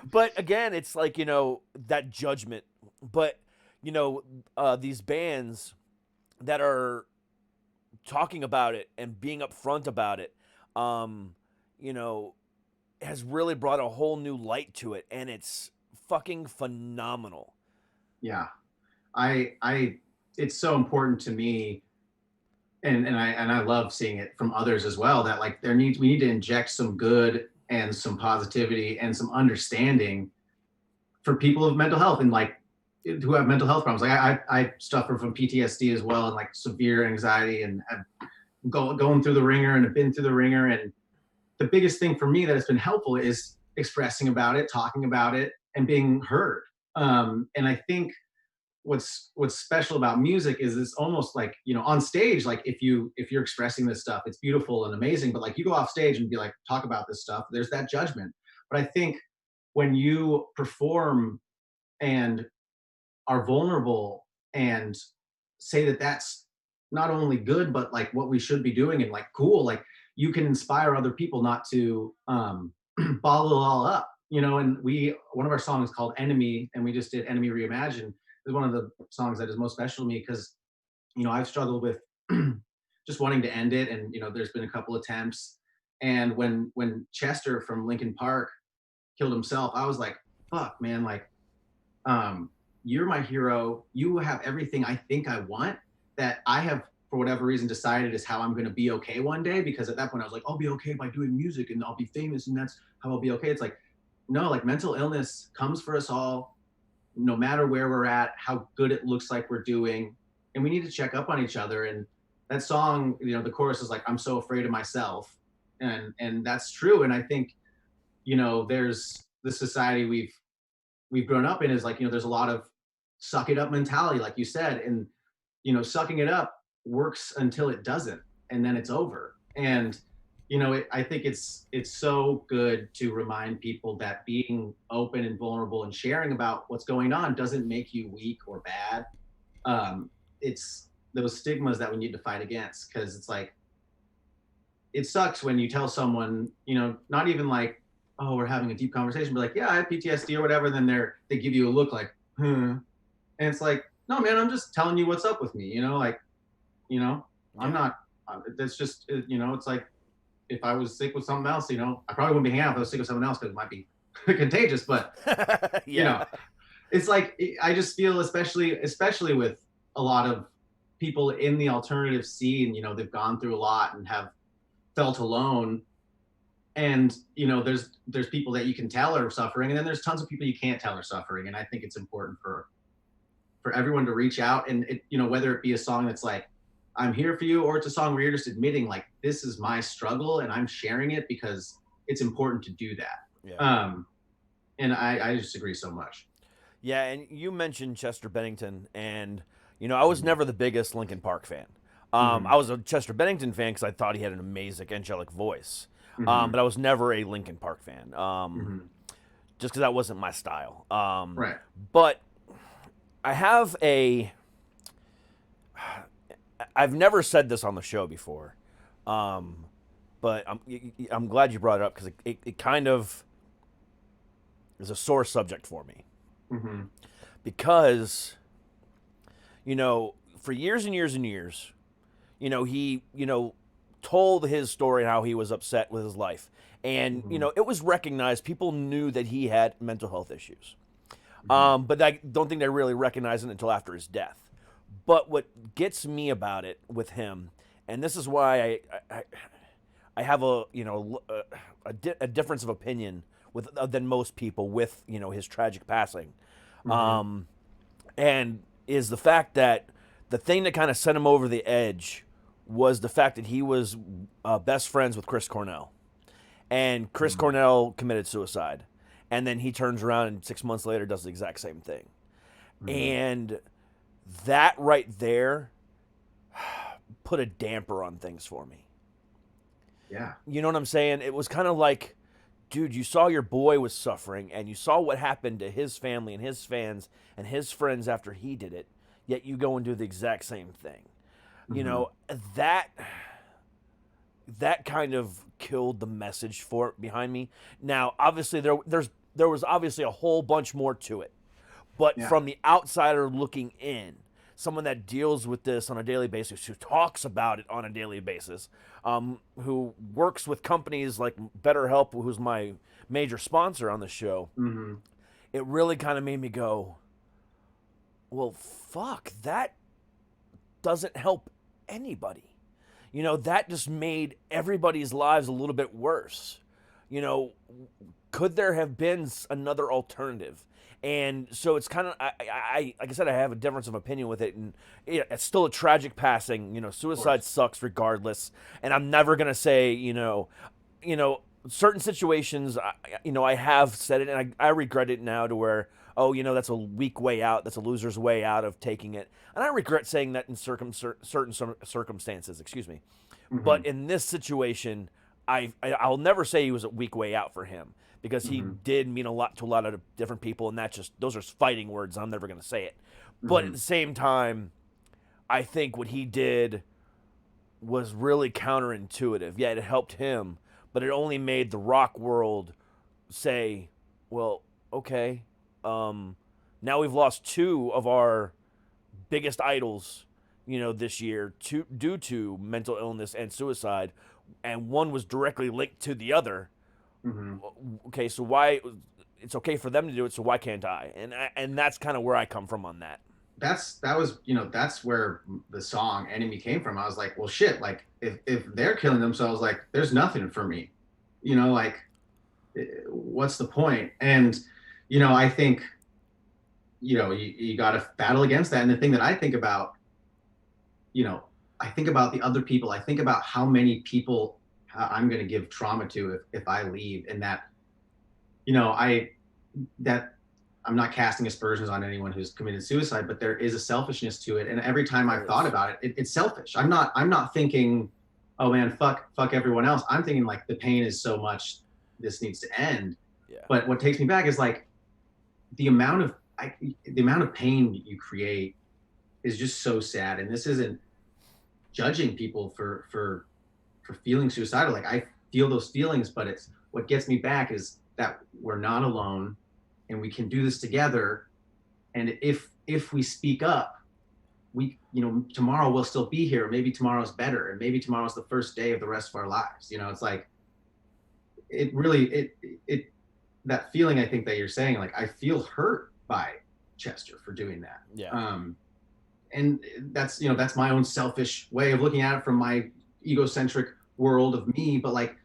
But again, it's like, you know, that judgment. But, you know, these bands that are talking about it and being upfront about it, you know, has really brought a whole new light to it, and it's fucking phenomenal. Yeah. It's so important to me, and I love seeing it from others as well, that like we need to inject some good and some positivity and some understanding for people with mental health and like who have mental health problems. Like I suffer from PTSD as well, and like severe anxiety, and going through the ringer, and have been through the ringer. And the biggest thing for me that has been helpful is expressing about it, talking about it, and being heard. And I think what's special about music is it's almost like, you know, on stage, like if you're expressing this stuff, it's beautiful and amazing, but like you go off stage and be like, talk about this stuff, there's that judgment. But I think when you perform and are vulnerable and say that that's not only good, but like what we should be doing and like cool, like you can inspire other people not to bottle it all up, you know. And one of our songs called Enemy, and we just did Enemy Reimagined, is one of the songs that is most special to me because, you know, I've struggled with just wanting to end it, and, you know, there's been a couple attempts. And when Chester from Linkin Park killed himself, I was like, fuck, man, like, you're my hero. You have everything I think I want, that I have, for whatever reason, decided is how I'm going to be okay one day. Because at that point I was like, I'll be okay by doing music and I'll be famous and that's how I'll be okay. It's like, no, like mental illness comes for us all, no matter where we're at, how good it looks like we're doing. And we need to check up on each other. And that song, you know, the chorus is like, I'm so afraid of myself. And that's true. And I think, you know, there's the society we've grown up in is like, you know, there's a lot of suck it up mentality, like you said. And, you know, sucking it up works until it doesn't, and then it's over. And, you know, I think it's so good to remind people that being open and vulnerable and sharing about what's going on doesn't make you weak or bad. It's those stigmas that we need to fight against, because it's like, it sucks when you tell someone, you know, not even like, oh, we're having a deep conversation, but like, yeah, I have PTSD or whatever. Then they give you a look like, and it's like, no, man, I'm just telling you what's up with me. You know, like, you know, I'm not. That's just, you know, it's like, if I was sick with something else, you know, I probably wouldn't be hanging out if I was sick with someone else because it might be contagious. But Yeah. you know, it's like, I just feel, especially with a lot of people in the alternative scene, you know, they've gone through a lot and have felt alone. And, you know, there's people that you can tell are suffering, and then there's tons of people you can't tell are suffering. And I think it's important for everyone to reach out, and it, you know, whether it be a song that's like, I'm here for you, or it's a song where you're just admitting like, this is my struggle and I'm sharing it because it's important to do that. Yeah. And I just agree so much. Yeah, and you mentioned Chester Bennington, and you know, I was never the biggest Linkin Park fan. I was a Chester Bennington fan because I thought he had an amazing angelic voice, but I was never a Linkin Park fan, just because that wasn't my style. Right. But I've never said this on the show before, but I'm glad you brought it up, because it kind of is a sore subject for me. Because, you know, for years and years and years, you know, he, you know, told his story and how he was upset with his life. And, you know, it was recognized. People knew that he had mental health issues. But I don't think they really recognized it until after his death. But what gets me about it with him, and this is why I have a, you know, a difference of opinion than most people with, you know, his tragic passing, and is the fact that the thing that kind of sent him over the edge was the fact that he was best friends with Chris Cornell, and Chris Cornell committed suicide, and then he turns around and 6 months later does the exact same thing, and that right there put a damper on things for me. Yeah. You know what I'm saying? It was kind of like, dude, you saw your boy was suffering, and you saw what happened to his family and his fans and his friends after he did it, yet you go and do the exact same thing. You know, that kind of killed the message behind me. Now, obviously, there was obviously a whole bunch more to it. But from the outsider looking in, someone that deals with this on a daily basis, who talks about it on a daily basis, who works with companies like BetterHelp, who's my major sponsor on the show, it really kind of made me go, well, fuck, that doesn't help anybody. You know, that just made everybody's lives a little bit worse. You know, could there have been another alternative? And so it's kind of, I like I said, I have a difference of opinion with it, and it's still a tragic passing. You know, suicide sucks regardless, and I'm never gonna say, you know, certain situations, you know, I have said it, and I regret it now, to where, oh, you know, that's a weak way out, that's a loser's way out of taking it, and I regret saying that in certain circumstances. Excuse me, but in this situation, I'll never say he was a weak way out for him, because he did mean a lot to a lot of different people, and those are fighting words. I'm never going to say it. But at the same time, I think what he did was really counterintuitive. Yeah, it helped him, but it only made the rock world say, well, okay, now we've lost two of our biggest idols, you know, this year due to mental illness and suicide, and one was directly linked to the other. Okay, so why it's okay for them to do it, so why can't I? And that's kind of where I come from on that. That's where the song Enemy came from. I was like, well, shit, like if they're killing themselves, like there's nothing for me, like what's the point? And I think you got to battle against that. And the thing that I think about, I think about the other people. I think about how many people I'm going to give trauma to if I leave, and that I'm not casting aspersions on anyone who's committed suicide, but there is a selfishness to it. And every time I've thought about it, it's selfish. I'm not thinking, oh man, fuck everyone else. I'm thinking like the pain is so much, this needs to end. Yeah. But what takes me back is like the amount of pain you create is just so sad. And this isn't judging people for feeling suicidal. Like I feel those feelings, but it's what gets me back is that we're not alone and we can do this together. And if we speak up, we, tomorrow we'll still be here. Maybe tomorrow's better. And maybe tomorrow's the first day of the rest of our lives. It's like, it really, that feeling, I think that you're saying, like, I feel hurt by Chester for doing that. Yeah. And that's, that's my own selfish way of looking at it from my egocentric world of me. But like,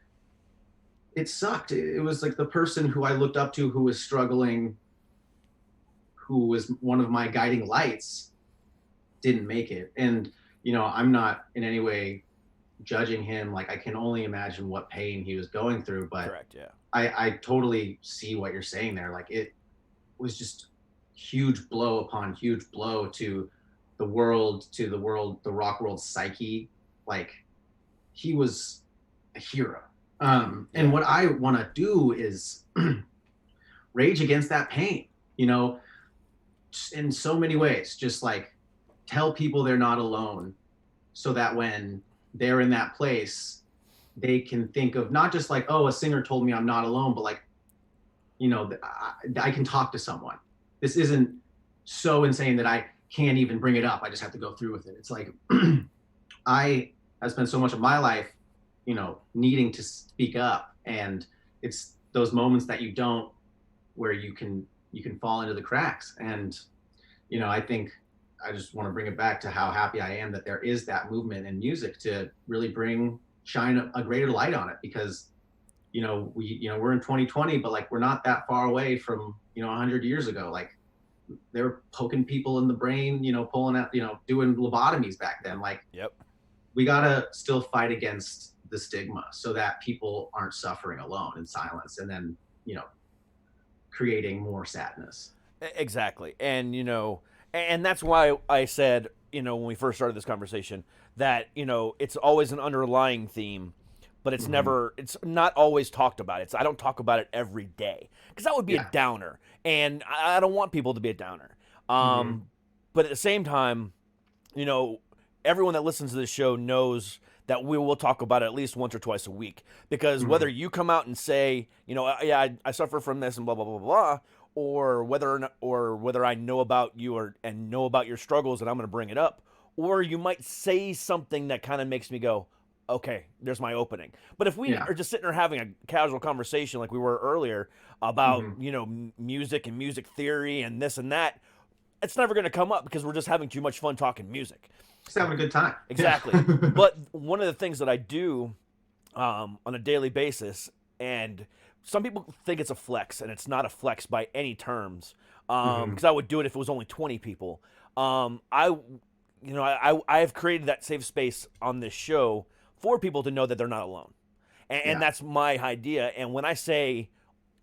it sucked. It was like the person who I looked up to, who was struggling, who was one of my guiding lights, didn't make it. And, I'm not in any way judging him. Like I can only imagine what pain he was going through, but correct. Yeah. I totally see what you're saying there. Like it was just huge blow upon huge blow to the rock world psyche. Like he was a hero. And what I want to do is rage against that pain, in so many ways, just like tell people they're not alone so that when they're in that place, they can think of not just like, oh, a singer told me I'm not alone, but like, I can talk to someone. This isn't so insane that I can't even bring it up. I just have to go through with it. It's like, I have spent so much of my life, needing to speak up, and it's those moments that you don't, where you can fall into the cracks. And, I think I just want to bring it back to how happy I am that there is that movement in music to really shine a greater light on it, because, we're in 2020, but like, we're not that far away from, 100 years ago. Like they were poking people in the brain, pulling out, doing lobotomies back then. Like, yep. We got to still fight against the stigma so that people aren't suffering alone in silence, and then, creating more sadness. Exactly. And, and that's why I said, when we first started this conversation, that, it's always an underlying theme, but it's it's not always talked about. I don't talk about it every day, because that would be a downer, and I don't want people to be a downer. But at the same time, everyone that listens to this show knows that we will talk about it at least once or twice a week, because whether you come out and say, I suffer from this and blah, blah, blah, blah, or whether I know about you and know about your struggles and I'm going to bring it up, or you might say something that kind of makes me go, okay, there's my opening. But if we are just sitting there having a casual conversation like we were earlier about, music and music theory and this and that, it's never going to come up, because we're just having too much fun talking music. Just having a good time. Exactly. But one of the things that I do on a daily basis, and some people think it's a flex, and it's not a flex by any terms, because I would do it if it was only 20 people. I've created that safe space on this show for people to know that they're not alone. And that's my idea. And when I say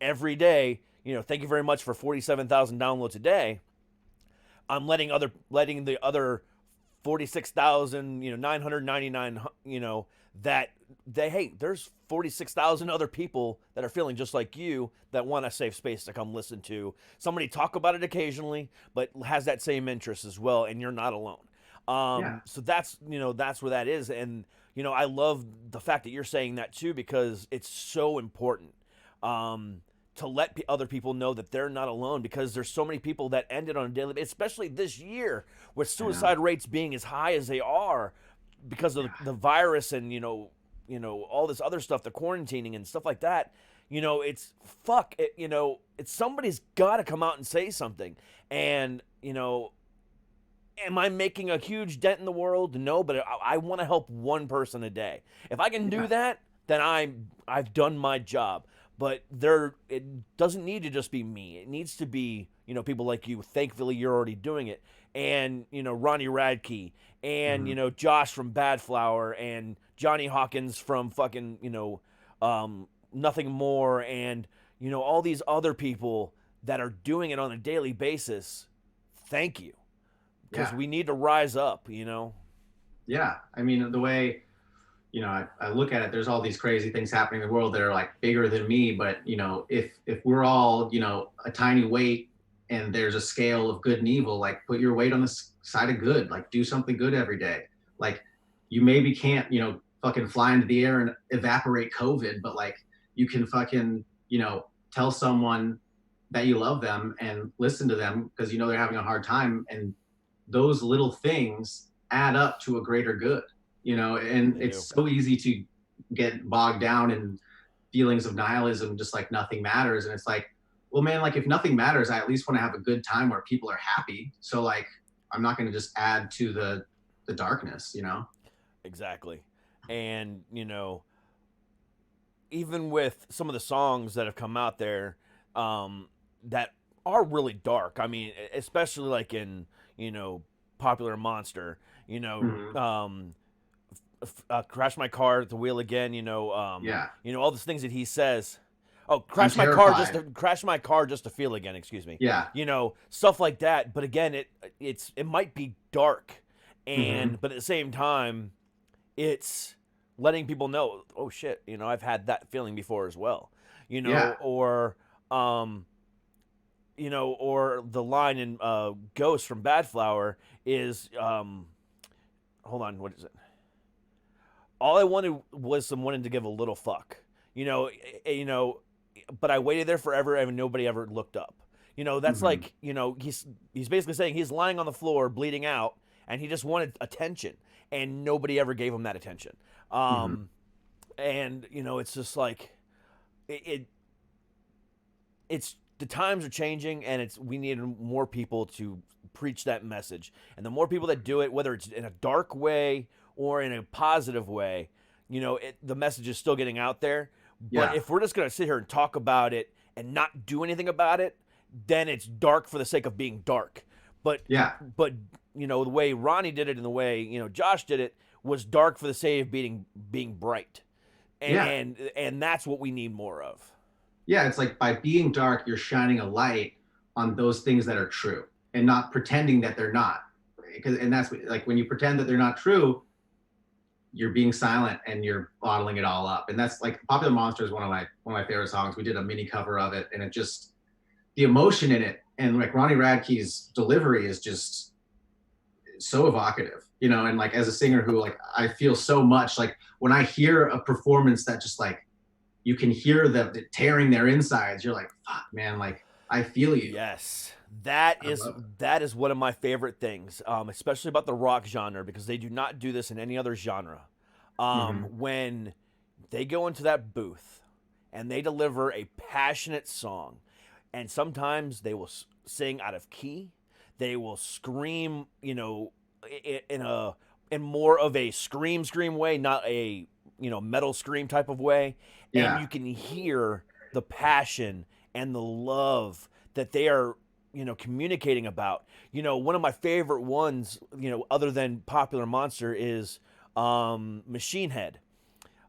every day, thank you very much for 47,000 downloads a day, I'm letting the other 46,999, hey, there's 46,000 other people that are feeling just like you, that want a safe space to come listen to somebody talk about it occasionally, but has that same interest as well, and you're not alone. So that's where that is. And, I love the fact that you're saying that too, because it's so important to let other people know that they're not alone, because there's so many people that ended on a daily basis, especially this year with suicide rates being as high as they are because of the virus and, all this other stuff, the quarantining and stuff like that. you know, it's fuck it, you know, it's somebody's got to come out and say something. And, you know, am I making a huge dent in the world? No, but I want to help one person a day. If I can do that, then I've done my job. But it doesn't need to just be me. It needs to be, you know, people like you. Thankfully, you're already doing it. And, you know, Ronnie Radke and, you know, Josh from Bad Flower and Johnny Hawkins from fucking, you know, Nothing More, and, you know, all these other people that are doing it on a daily basis. Thank you. Because we need to rise up, you know? Yeah. I mean, the way, you know, I look at it, there's all these crazy things happening in the world that are like bigger than me. But, you know, if we're all, you know, a tiny weight and there's a scale of good and evil, like put your weight on the side of good, like do something good every day. Like you maybe can't, you know, fucking fly into the air and evaporate COVID, but like you can fucking, you know, tell someone that you love them and listen to them because you know they're having a hard time. And those little things add up to a greater good, you know, and it's so easy to get bogged down in feelings of nihilism, just like nothing matters. And it's like, well, man, like if nothing matters, I at least want to have a good time where people are happy. So like, I'm not going to just add to the darkness, you know? Exactly. And, you know, even with some of the songs that have come out there that are really dark, I mean, especially like in, you know, Popular Monster, you know, crash my car at the wheel again, you know, you know, all these things that he says. Oh, crash my car just to feel again, excuse me. Yeah. You know, stuff like that. But again, it might be dark, and but at the same time, it's letting people know, oh shit, you know, I've had that feeling before as well. You know, or you know, or the line in Ghost from Bad Flower is hold on, what is it? All I wanted was someone to give a little fuck. You know, but I waited there forever and nobody ever looked up. You know, that's like, you know, he's basically saying he's lying on the floor bleeding out and he just wanted attention and nobody ever gave him that attention. And, you know, it's just like it's the times are changing and we need more people to preach that message. And the more people that do it, whether it's in a dark way or in a positive way, you know, the message is still getting out there. But if we're just going to sit here and talk about it and not do anything about it, then it's dark for the sake of being dark. But you know, the way Ronnie did it and the way, you know, Josh did it was dark for the sake of being bright. And that's what we need more of. Yeah, it's like by being dark, you're shining a light on those things that are true and not pretending that they're not. And that's like when you pretend that they're not true, you're being silent and you're bottling it all up. And that's like Popular Monster is one of my favorite songs. We did a mini cover of it, and it just, the emotion in it and like Ronnie Radke's delivery is just so evocative, you know. And like as a singer who like I feel so much, like when I hear a performance that just like you can hear the tearing their insides, you're like, fuck man, like I feel you. Yes. That is one of my favorite things, especially about the rock genre, because they do not do this in any other genre. When they go into that booth and they deliver a passionate song, and sometimes they will sing out of key, they will scream, you know, in more of a scream way, not a, you know, metal scream type of way, and you can hear the passion and the love that they are, you know, communicating about. You know, one of my favorite ones, you know, other than Popular Monster is Machine Head.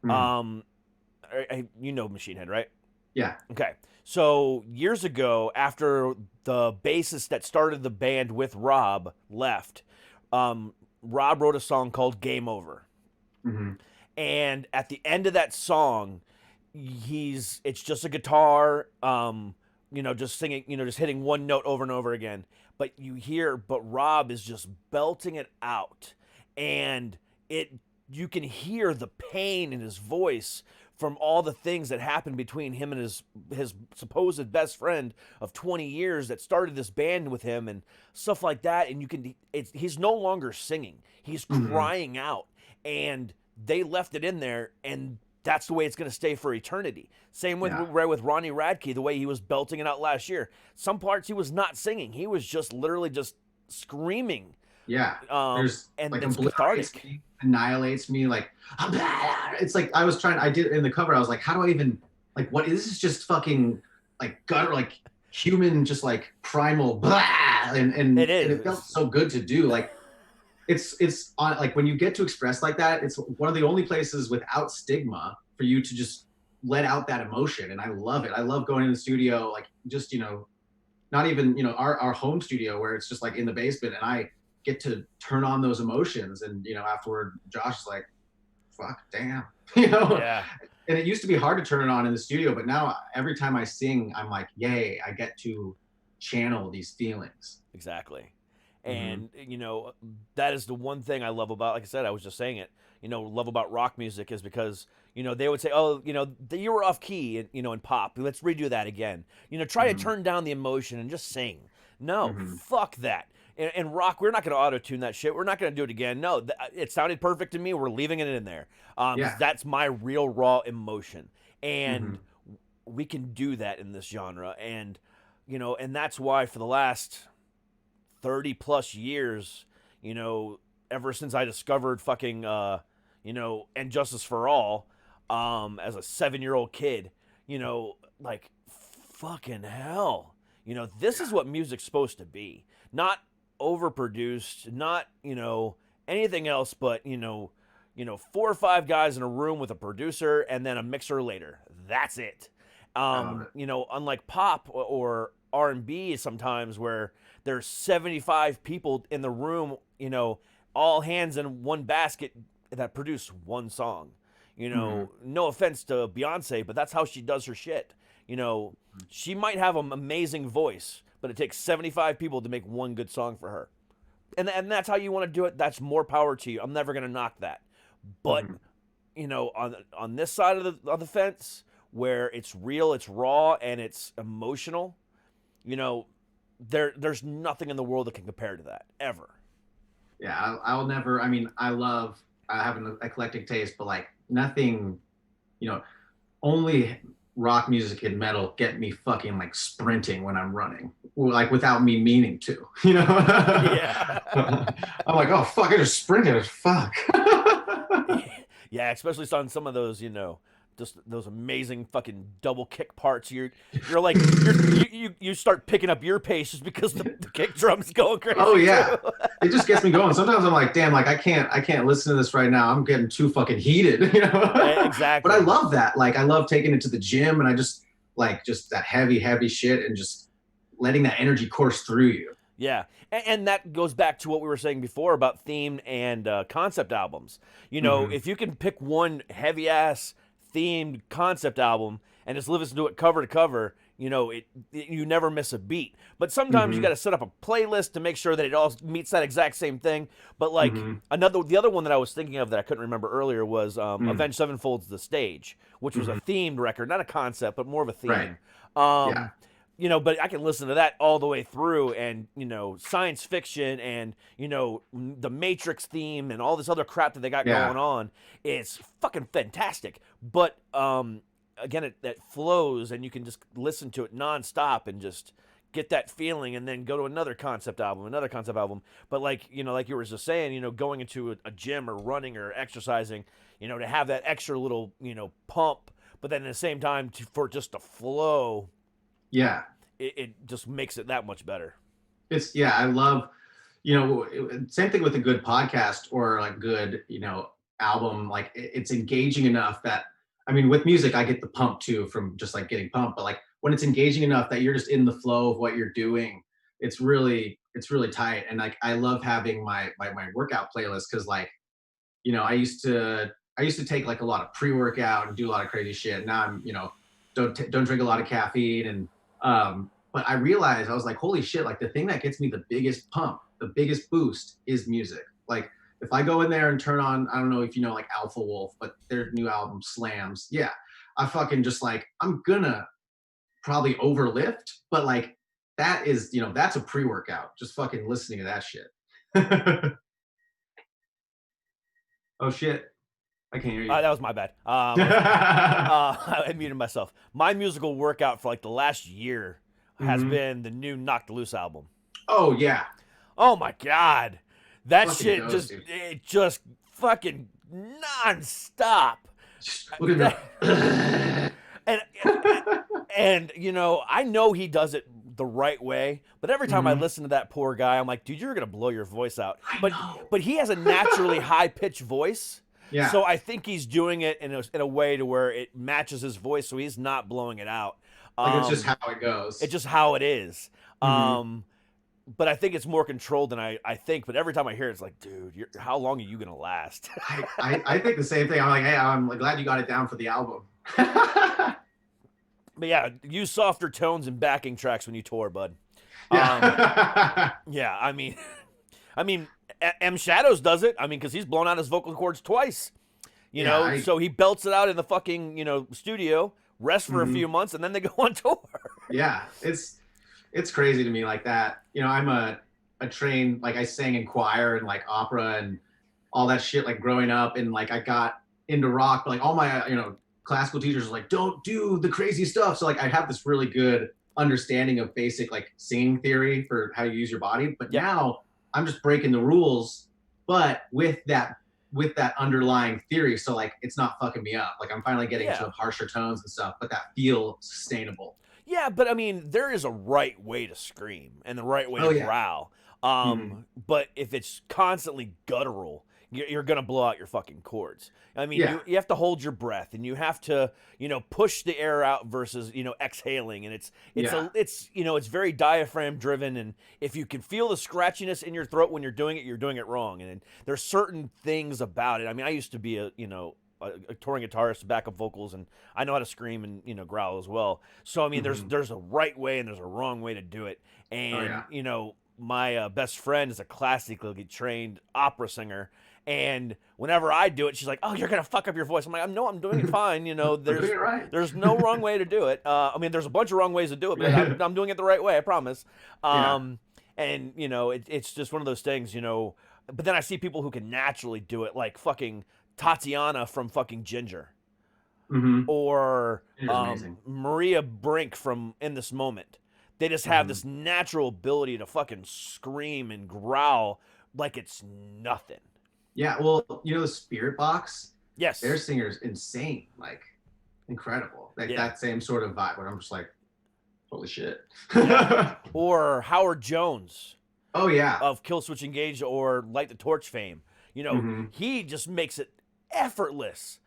You know Machine Head, right? Yeah. Okay. So years ago, after the bassist that started the band with Rob left, Rob wrote a song called Game Over. And at the end of that song, it's just a guitar, you know, just singing, you know, just hitting one note over and over again. But Rob is just belting it out. And you can hear the pain in his voice from all the things that happened between him and his supposed best friend of 20 years that started this band with him and stuff like that. And he's no longer singing. He's crying out. And they left it in there, and that's the way it's going to stay for eternity. Same with with Ronnie Radke, the way he was belting it out last year. Some parts he was not singing; he was just literally just screaming. Yeah, there's and like it's cathartic. Annihilates me. Like it's like I did in the cover. I was like, how do I even like what? This is just fucking like gutter, like human, just like primal. Blah, and it felt so good to do. Like it's on like when you get to express like that, it's one of the only places without stigma for you to just let out that emotion. And I love it. I love going in the studio, like just, not even, our home studio where it's just like in the basement and I get to turn on those emotions. And, afterward, Josh is like, fuck, damn, Yeah. And it used to be hard to turn it on in the studio, but now every time I sing, I'm like, yay, I get to channel these feelings. Exactly. And, that is the one thing I love about, like I said, I was just saying it, love about rock music is because, they would say, oh, you were off key, in pop. Let's redo that again. Try to turn down the emotion and just sing. No, fuck that. In rock, we're not going to auto-tune that shit. We're not going to do it again. No, it sounded perfect to me. We're leaving it in there. That's my real raw emotion. And we can do that in this genre. And, and that's why for the last 30 plus years, ever since I discovered fucking, And Justice for All, as a 7-year-old kid, like fucking hell, this is what music's supposed to be. Not overproduced, not, anything else, but, 4 or 5 guys in a room with a producer and then a mixer later. That's it. Unlike pop or R&B sometimes where there's 75 people in the room, all hands in one basket that produce one song. No offense to Beyonce, but that's how she does her shit. She might have an amazing voice, but it takes 75 people to make one good song for her. And that's how you want to do it. That's more power to you. I'm never going to knock that. But, on this side of the fence where it's real, it's raw, and it's emotional, there's nothing in the world that can compare to that ever. Yeah, I'll never. I mean, I have an eclectic taste, but like nothing, only rock music and metal get me fucking like sprinting when I'm running, like without me meaning to, Yeah. I'm like, oh fuck, I just sprinted. Fuck. Yeah, especially on some of those, just those amazing fucking double kick parts. You're like you start picking up your pace just because the kick drum's going crazy. Oh yeah, it just gets me going. Sometimes I'm like, damn, like I can't listen to this right now. I'm getting too fucking heated, Yeah, exactly. But I love that. Like I love taking it to the gym and I just like that heavy shit and just letting that energy course through you. Yeah, and that goes back to what we were saying before about themed and concept albums. If you can pick one heavy ass themed concept album and just listen to it cover to cover, you never miss a beat. But sometimes you got to set up a playlist to make sure that it all meets that exact same thing. But like the other one that I was thinking of that I couldn't remember earlier was Avenged Sevenfold's The Stage, which was a themed record, not a concept, but more of a theme. Right. But I can listen to that all the way through, and science fiction and the Matrix theme and all this other crap that they got going on is fucking fantastic. But again, that flows, and you can just listen to it nonstop and just get that feeling, and then go to another concept album. But like like you were just saying, going into a gym or running or exercising, to have that extra little pump, but then at the same time for just to flow. Yeah, it just makes it that much better. I love, same thing with a good podcast or like good, album. Like it's engaging enough that, I mean, with music, I get the pump too from just like getting pumped. But like when it's engaging enough that you're just in the flow of what you're doing, it's really tight. And like I love having my workout playlist because like, I used to take like a lot of pre-workout and do a lot of crazy shit. Now I'm, don't drink a lot of caffeine and. But I realized I was like, holy shit, like the thing that gets me the biggest pump, the biggest boost is music. Like if I go in there and turn on, I don't know if you know like Alpha Wolf, but their new album slams. Yeah. I fucking just like, I'm gonna probably overlift, but like that is, that's a pre-workout. Just fucking listening to that shit. Oh shit. I can't hear you. That was my bad. I muted myself. My musical workout for like the last year has been the new Knocked Loose album. Oh yeah. Oh my god, that Fucking shit goes, just dude. it just fucking nonstop. Look at that. And you know, I know he does it the right way, but every time I listen to that poor guy, I'm like, dude, you're gonna blow your voice out. But he has a naturally high pitched voice. Yeah. So I think he's doing it in a way to where it matches his voice, so he's not blowing it out. Like it's just how it goes. It's just how it is. But I think it's more controlled than I think. But every time I hear it, it's like, dude, how long are you gonna last? I think the same thing. I'm like, hey, I'm glad you got it down for the album. But yeah, use softer tones and backing tracks when you tour, bud. Yeah, I mean, M Shadows does it. I mean, because he's blown out his vocal cords twice. You know, so he belts it out in the fucking studio, rests for a few months, and then they go on tour. Yeah, it's crazy to me like that. I'm a trained, like I sang in choir and like opera and all that shit like growing up, and like I got into rock, but like all my classical teachers were like, don't do the crazy stuff. So like I have this really good understanding of basic like singing theory for how you use your body. But now I'm just breaking the rules, but with that underlying theory. So like it's not fucking me up. Like I'm finally getting to harsher tones and stuff, but that feel sustainable. Yeah, but I mean, there is a right way to scream and the right way to growl. But if it's constantly guttural, you're gonna blow out your fucking chords. I mean, you have to hold your breath, and you have to, push the air out versus, exhaling. And it's very diaphragm driven. And if you can feel the scratchiness in your throat when you're doing it wrong. And there's certain things about it. I mean, I used to be a touring guitarist, backup vocals, and I know how to scream and growl as well. So I mean, there's a right way and there's a wrong way to do it. And my best friend is a classically trained opera singer. And whenever I do it, she's like, "Oh, you're gonna fuck up your voice." I'm like, "No, I'm doing it fine. There's no wrong way to do it. I mean, there's a bunch of wrong ways to do it, but I'm doing it the right way. I promise." And it's just one of those things, But then I see people who can naturally do it, like fucking Tatiana from fucking Ginger, or Maria Brink from In This Moment. They just have this natural ability to fucking scream and growl like it's nothing. Yeah, well, the Spirit Box. Yes, their singer's insane, like incredible. Like that same sort of vibe where I'm just like, holy shit. Or Howard Jones. Oh yeah, of Killswitch Engage or Light the Torch fame. He just makes it effortless.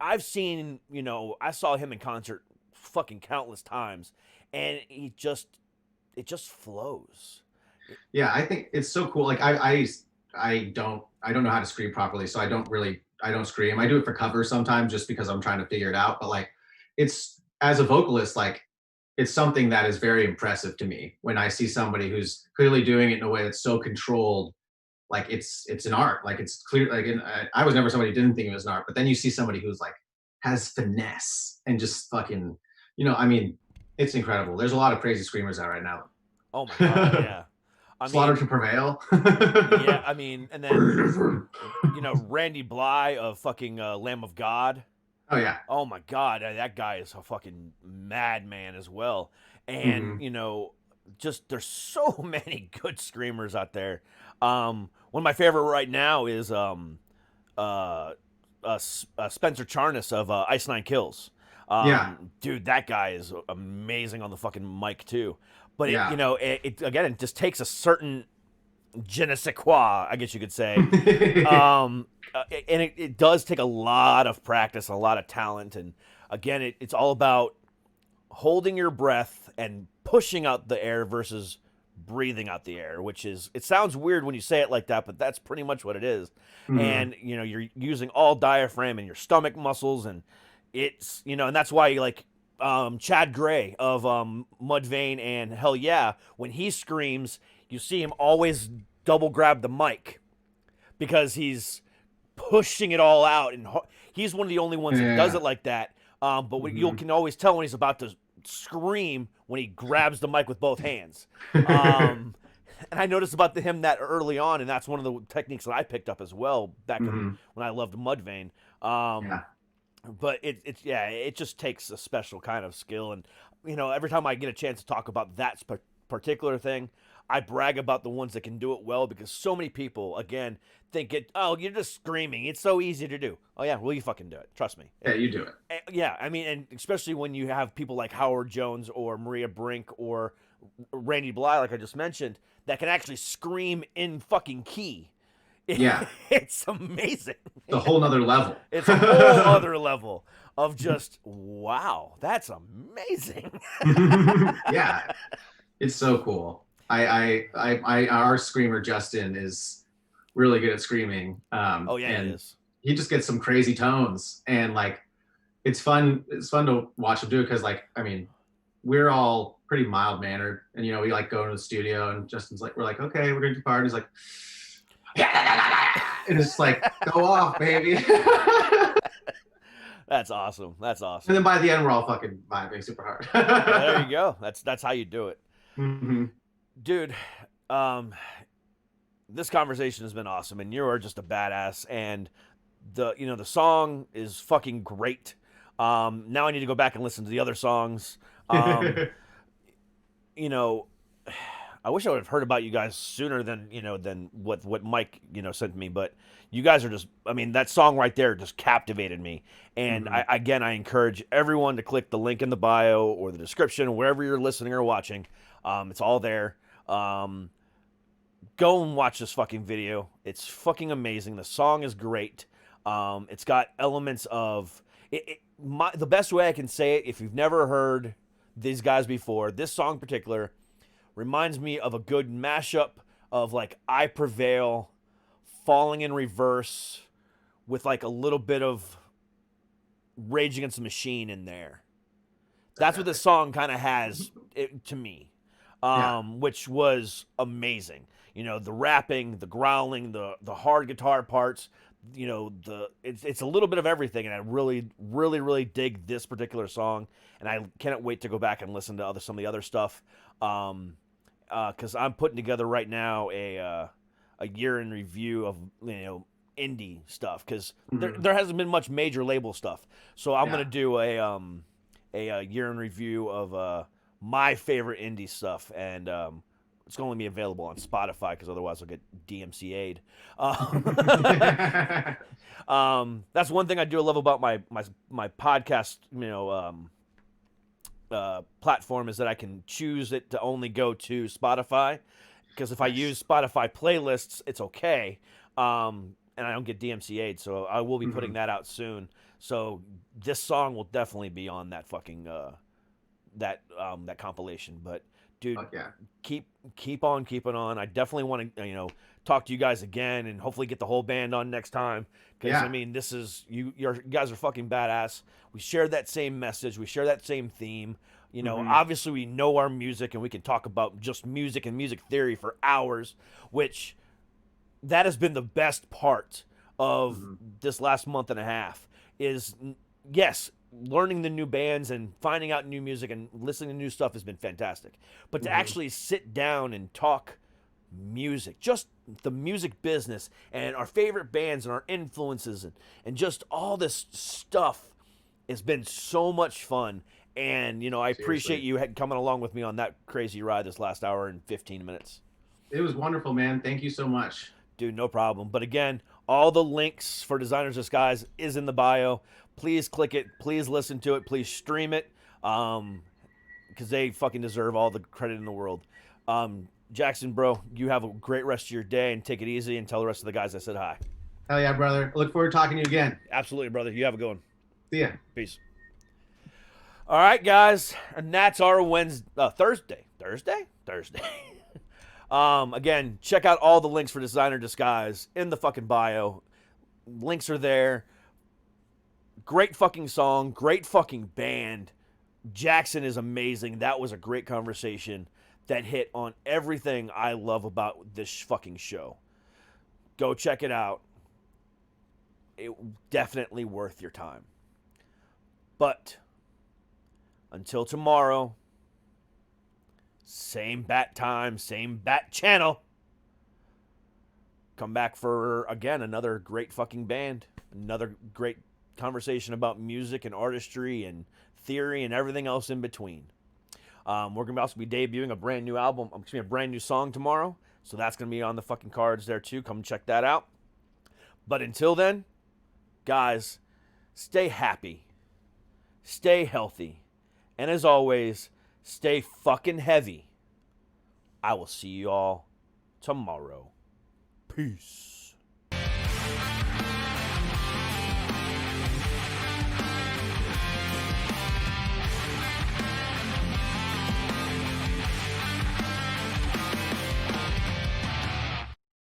I've seen, I saw him in concert fucking countless times, and it just flows. Yeah, I think it's so cool. Like I don't know how to scream properly, so I don't scream. I do it for cover sometimes just because I'm trying to figure it out. But like, it's, as a vocalist, like it's something that is very impressive to me when I see somebody who's clearly doing it in a way that's so controlled. Like it's an art. Like it's clear. Like I was never somebody who didn't think it was an art, but then you see somebody who's like has finesse and just fucking, I mean, it's incredible. There's a lot of crazy screamers out right now. Oh my god, yeah. Slaughter to Prevail. Yeah, I mean, and then Randy Bly of fucking Lamb of God. Oh yeah. Oh my god, that guy is a fucking madman as well. And just there's so many good screamers out there. One of my favorite right now is Spencer Charnas of Ice Nine Kills. Dude, that guy is amazing on the fucking mic too. But it just takes a certain je ne sais quoi, I guess you could say. And it does take a lot of practice, a lot of talent. And again, it's all about holding your breath and pushing out the air versus breathing out the air, which is, it sounds weird when you say it like that, but that's pretty much what it is. And, you're using all diaphragm and your stomach muscles, and it's, and that's why like, Chad Gray of Mudvayne and Hell Yeah, when he screams, you see him always double grab the mic because he's pushing it all out, and he's one of the only ones that does it like that. But you can always tell when he's about to scream when he grabs the mic with both hands. and I noticed about him that early on, and that's one of the techniques that I picked up as well back when I loved Mudvayne. Yeah. But it just takes a special kind of skill, and every time I get a chance to talk about that particular thing, I brag about the ones that can do it well, because so many people again think you're just screaming, it's so easy to do. Oh yeah, well, you fucking do it, trust me. Yeah, you do it. Yeah, I mean, and especially when you have people like Howard Jones or Maria Brink or Randy Bly, like I just mentioned, that can actually scream in fucking key. Yeah. It's amazing. It's a whole nother level. It's a whole other level of just, wow, that's amazing. Yeah. It's so cool. Our screamer, Justin, is really good at screaming. Oh yeah, and it is. He just gets some crazy tones, and like, it's fun to watch him do it, because like, I mean, we're all pretty mild mannered, and we like go into the studio, and Justin's like, we're like, okay, we're gonna do part, and he's like, and it's like, go off, baby. That's awesome. That's awesome. And then by the end, we're all fucking vibing super hard. There you go. That's how you do it. Mm-hmm. Dude, this conversation has been awesome, and you are just a badass, and the song is fucking great. Now I need to go back and listen to the other songs. I wish I would have heard about you guys sooner than what Mike sent me, but you guys are just, I mean, that song right there just captivated me. And I encourage everyone to click the link in the bio or the description, wherever you're listening or watching. It's all there. Go and watch this fucking video. It's fucking amazing. The song is great. It's got elements of the best way I can say it, if you've never heard these guys before, this song in particular reminds me of a good mashup of like I Prevail, Falling in Reverse, with like a little bit of Rage Against the Machine in there. That's what this song kind of has to me, which was amazing. The rapping, the growling, the hard guitar parts. It's a little bit of everything, and I really, really, really dig this particular song, and I cannot wait to go back and listen to some of the other stuff. Because I'm putting together right now a year in review of indie stuff, because there hasn't been much major label stuff, so I'm gonna do a year in review of my favorite indie stuff, and it's going to be available on Spotify, because otherwise I'll get DMCA'd. That's one thing I do love about my podcast, platform, is that I can choose it to only go to Spotify, because if I use Spotify playlists, it's okay, and I don't get DMCA'd, so I will be putting that out soon. So this song will definitely be on that fucking that compilation. But dude, keep on keeping on. I definitely want to talk to you guys again, and hopefully get the whole band on next time, because I mean, this is you guys are fucking badass. We share that same message, we share that same theme. Obviously we know our music, and we can talk about just music and music theory for hours, which that has been the best part of this last month and a half, is yes, learning the new bands and finding out new music and listening to new stuff has been fantastic. But to actually sit down and talk music, just the music business and our favorite bands and our influences and just all this stuff, has been so much fun. And, I appreciate you coming along with me on that crazy ride this last hour and 15 minutes. It was wonderful, man. Thank you so much. Dude, no problem. But again, all the links for Designers Disguise is in the bio. Please click it. Please listen to it. Please stream it, because they fucking deserve all the credit in the world. Jackson, bro, you have a great rest of your day, and take it easy, and tell the rest of the guys I said hi. Hell yeah, brother. I look forward to talking to you again. Absolutely, brother. You have a good one. See ya. Peace. All right, guys, and that's our Thursday. Again, check out all the links for Designer Disguise in the fucking bio. Links are there. Great fucking song, great fucking band. Jackson is amazing. That was a great conversation that hit on everything I love about this fucking show. Go check it out. It definitely worth your time. But until tomorrow, same bat time, same bat channel. Come back for, again, another great fucking band. Another great conversation about music and artistry and theory and everything else in between. We're going to also be debuting a brand new album, a brand new song tomorrow. So that's going to be on the fucking cards there too. Come check that out. But until then, guys, stay happy. Stay healthy. And as always, stay fucking heavy. I will see you all tomorrow. Peace.